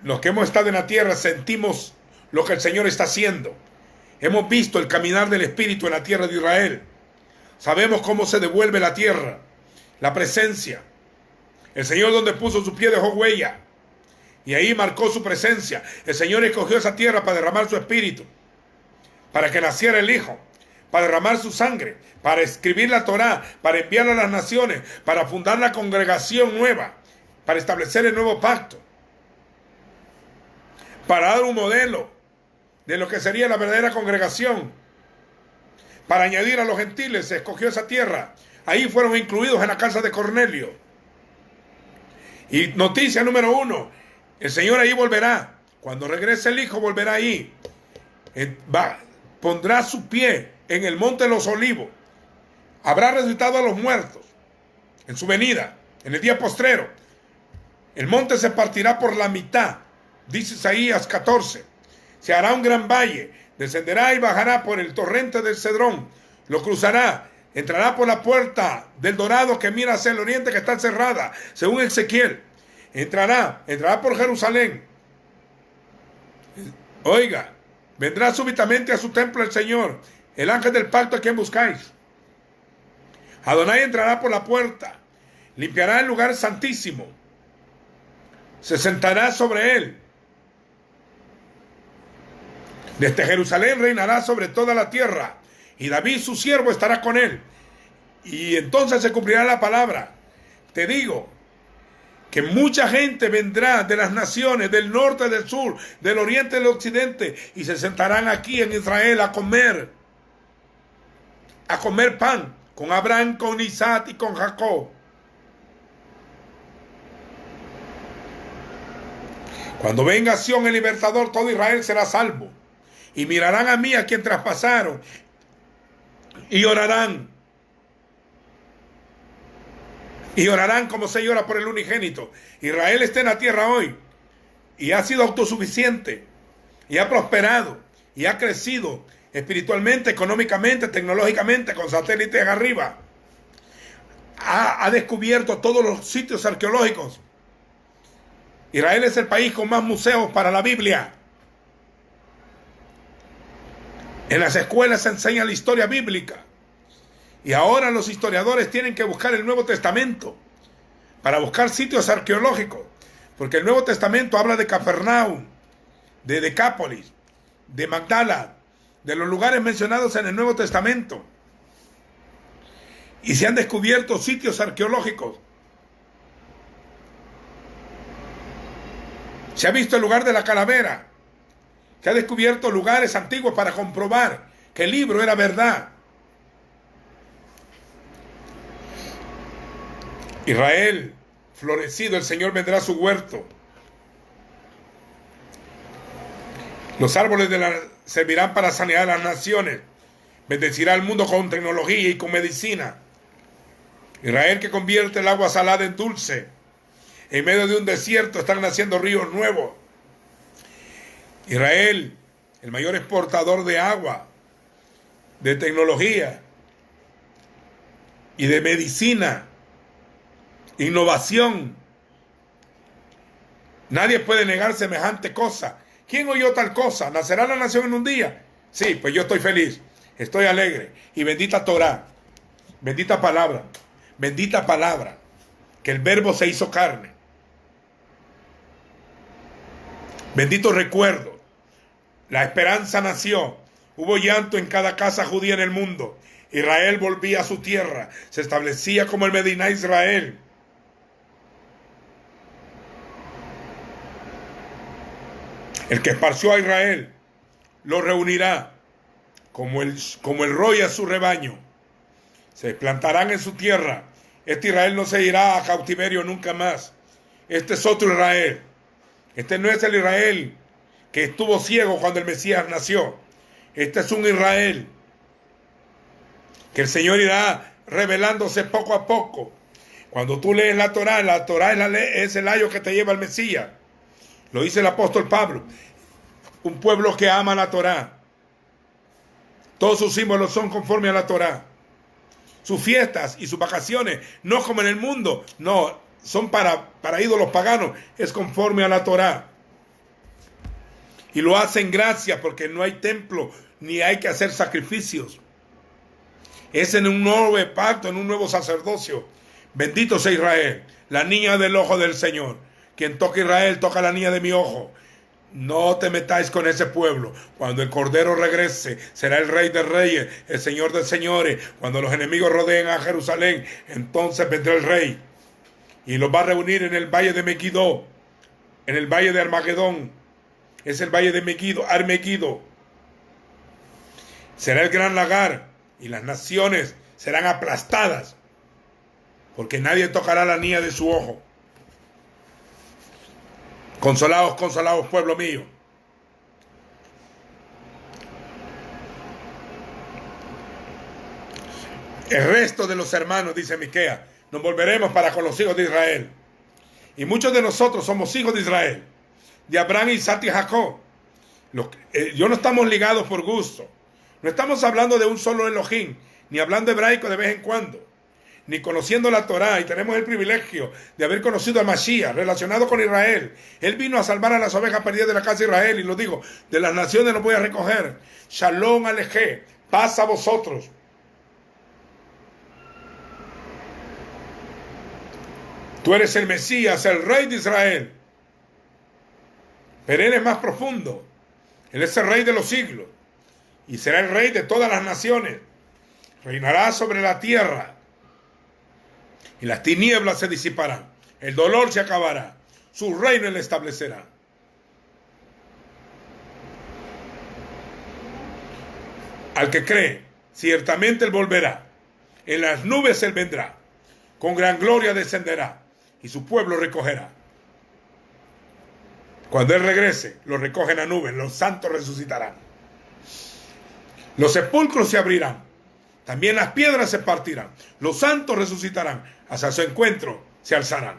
Los que hemos estado en la tierra sentimos lo que el Señor está haciendo. Hemos visto el caminar del Espíritu en la tierra de Israel. Sabemos cómo se devuelve la tierra, la presencia. El Señor donde puso su pie dejó huella. Y ahí marcó su presencia. El Señor escogió esa tierra para derramar su Espíritu, para que naciera el Hijo, para derramar su sangre, para escribir la Torá, para enviarla a las naciones, para fundar la congregación nueva, para establecer el nuevo pacto, para dar un modelo de lo que sería la verdadera congregación, para añadir a los gentiles. Se escogió esa tierra. Ahí fueron incluidos en la casa de Cornelio. Y noticia número 1, el Señor ahí volverá. Cuando regrese el Hijo volverá ahí. Pondrá su pie en el monte de los olivos. Habrá resucitado a los muertos en su venida, en el día postrero. El monte se partirá por la mitad, dice Isaías 14. Se hará un gran valle, descenderá y bajará por el torrente del Cedrón, lo cruzará, entrará por la puerta del dorado que mira hacia el oriente, que está cerrada, según Ezequiel. Entrará por Jerusalén. Oiga, vendrá súbitamente a su templo el Señor, el ángel del pacto a quien buscáis. Adonai entrará por la puerta, limpiará el lugar santísimo, se sentará sobre él. Desde Jerusalén reinará sobre toda la tierra, y David su siervo estará con él. Y entonces se cumplirá la palabra. Te digo que mucha gente vendrá de las naciones, del norte, del sur, del oriente, del occidente, y se sentarán aquí en Israel a comer pan con Abraham, con Isaac y con Jacob. Cuando venga a Sión el libertador, todo Israel será salvo. Y mirarán a mí, a quien traspasaron, y orarán. Y orarán como se llora por el unigénito. Israel está en la tierra hoy, y ha sido autosuficiente, y ha prosperado, y ha crecido espiritualmente, económicamente, tecnológicamente, con satélites arriba. Ha descubierto todos los sitios arqueológicos. Israel es el país con más museos para la Biblia. En las escuelas se enseña la historia bíblica. Y ahora los historiadores tienen que buscar el Nuevo Testamento para buscar sitios arqueológicos. Porque el Nuevo Testamento habla de Capernaum, de Decápolis, de Magdala, de los lugares mencionados en el Nuevo Testamento. Y se han descubierto sitios arqueológicos Se ha visto el lugar de la calavera. Se ha descubierto lugares antiguos para comprobar que el libro era verdad. Israel, florecido, el Señor vendrá a su huerto. Los árboles servirán para sanear a las naciones. Bendecirá al mundo con tecnología y con medicina. Israel, que convierte el agua salada en dulce. En medio de un desierto están naciendo ríos nuevos. Israel, el mayor exportador de agua, de tecnología y de medicina, innovación. Nadie puede negar semejante cosa. ¿Quién oyó tal cosa? ¿Nacerá la nación en un día? Sí, pues yo estoy feliz, estoy alegre. Y bendita Torá, bendita palabra, que el verbo se hizo carne. Bendito recuerdo, la esperanza nació. Hubo llanto en cada casa judía en el mundo. Israel volvía a su tierra, se establecía como el Medina Israel. El que esparció a Israel lo reunirá como el roy a su rebaño. Se plantarán en su tierra. Este Israel no se irá a cautiverio nunca más. Este es otro Israel. Este no es el Israel que estuvo ciego cuando el Mesías nació. Este es un Israel que el Señor irá revelándose poco a poco. Cuando tú lees la Torá es el ayo que te lleva al Mesías. Lo dice el apóstol Pablo. Un pueblo que ama la Torá. Todos sus símbolos son conforme a la Torá. Sus fiestas y sus vacaciones, no como en el mundo, no, son para ídolos paganos, es conforme a la Torá. Y lo hacen gracias porque no hay templo, ni hay que hacer sacrificios. Es en un nuevo pacto, en un nuevo sacerdocio. Bendito sea Israel, la niña del ojo del Señor. Quien toca Israel, toca la niña de mi ojo. No te metáis con ese pueblo. Cuando el Cordero regrese, será el Rey de Reyes, el Señor de Señores. Cuando los enemigos rodeen a Jerusalén, entonces vendrá el Rey. Y los va a reunir en el valle de Megiddo, en el valle de Armagedón. Es el valle de Megiddo, Armegido. Será el gran lagar y las naciones serán aplastadas, porque nadie tocará la niña de su ojo. Consolaos, consolaos, pueblo mío. El resto de los hermanos, dice Miqueas, nos volveremos para con los hijos de Israel. Y muchos de nosotros somos hijos de Israel, de Abraham, Isaac y Jacob. Yo no estamos ligados por gusto. No estamos hablando de un solo Elohim, ni hablando hebraico de vez en cuando, ni conociendo la Torá, y tenemos el privilegio de haber conocido a Mashiach, relacionado con Israel. Él vino a salvar a las ovejas perdidas de la casa de Israel, y lo digo, de las naciones los voy a recoger. Shalom Aleje, paz a vosotros. Tú eres el Mesías, el Rey de Israel. Pero Él es más profundo. Él es el Rey de los siglos, y será el Rey de todas las naciones. Reinará sobre la tierra. Y las tinieblas se disiparán, el dolor se acabará, su reino Él establecerá. Al que cree, ciertamente Él volverá, en las nubes Él vendrá, con gran gloria descenderá, y su pueblo recogerá. Cuando Él regrese, lo recogen a nubes, los santos resucitarán. Los sepulcros se abrirán, también las piedras se partirán, los santos resucitarán, hacia su encuentro se alzarán.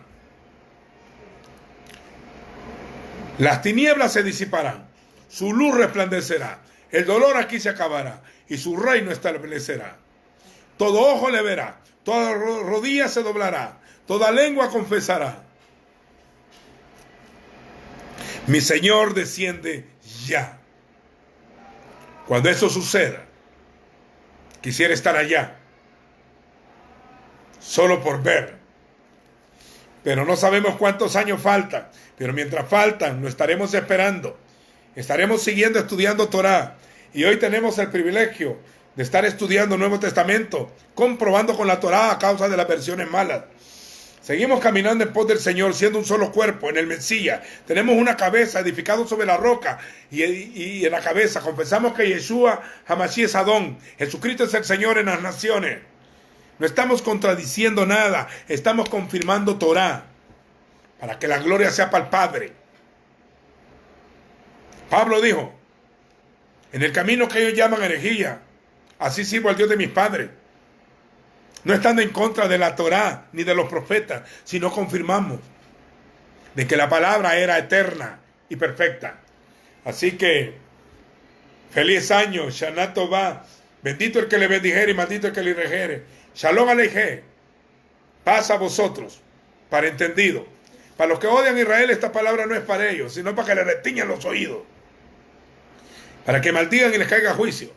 Las tinieblas se disiparán, su luz resplandecerá, el dolor aquí se acabará, y su reino establecerá. Todo ojo le verá, toda rodilla se doblará, toda lengua confesará. Mi Señor desciende ya. Cuando eso suceda, quisiera estar allá, solo por ver. Pero no sabemos cuántos años faltan. Pero mientras faltan, lo estaremos esperando. Estaremos siguiendo estudiando Torá. Y hoy tenemos el privilegio de estar estudiando el Nuevo Testamento, comprobando con la Torá a causa de las versiones malas. Seguimos caminando en pos del Señor, siendo un solo cuerpo en el Mesías. Tenemos una cabeza edificada sobre la roca y en la cabeza confesamos que Yeshua Hamashiach es Adón. Jesucristo es el Señor en las naciones. No estamos contradiciendo nada, estamos confirmando Torah para que la gloria sea para el Padre. Pablo dijo, en el camino que ellos llaman herejía, así sirvo al Dios de mis padres. No estando en contra de la Torá ni de los profetas, sino confirmamos de que la palabra era eterna y perfecta. Así que, feliz año, Shana Tová, bendito el que le bendijere y maldito el que le rejere. Shalom Aleichem, paz a vosotros, para entendido. Para los que odian a Israel, esta palabra no es para ellos, sino para que le retiñan los oídos, para que maldigan y les caiga juicio.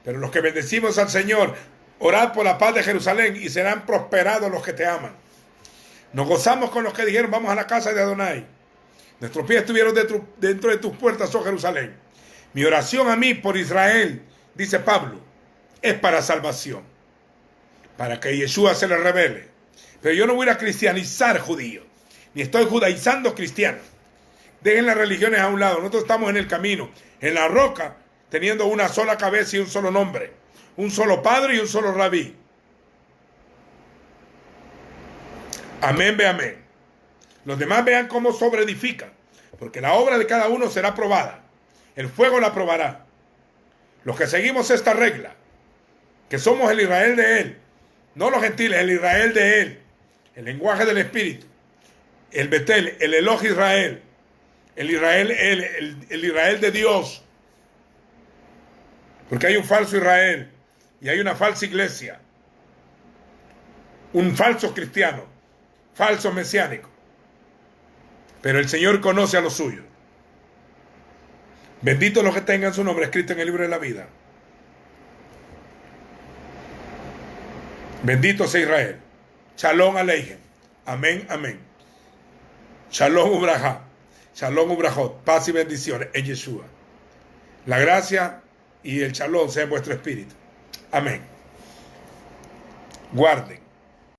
Pero los que bendecimos al Señor, orad por la paz de Jerusalén y serán prosperados los que te aman. Nos gozamos con los que dijeron, vamos a la casa de Adonai. Nuestros pies estuvieron dentro de tus puertas, oh Jerusalén. Mi oración a mí por Israel, dice Pablo, es para salvación, para que Yeshua se le revele. Pero yo no voy a cristianizar judíos, ni estoy judaizando cristianos. Dejen las religiones a un lado. Nosotros estamos en el camino, en la roca, teniendo una sola cabeza y un solo nombre, un solo padre y un solo rabí. Amén, ve amén. Los demás vean cómo sobreedifican, porque la obra de cada uno será probada. El fuego la probará. Los que seguimos esta regla, que somos el Israel de Él, no los gentiles, el Israel de Él, el lenguaje del Espíritu, el Betel, el Eloj Israel, el Israel, el Israel de Dios, porque hay un falso Israel y hay una falsa iglesia, un falso cristiano, falso mesiánico, pero el Señor conoce a los suyos. Benditos los que tengan su nombre escrito en el libro de la vida. Bendito sea Israel. Shalom Aleichem. Amén, amén. Shalom Ubrajá. Shalom Ubrajot. Paz y bendiciones en Yeshua. La gracia y el shalom sea en vuestro espíritu. Amén. Guarden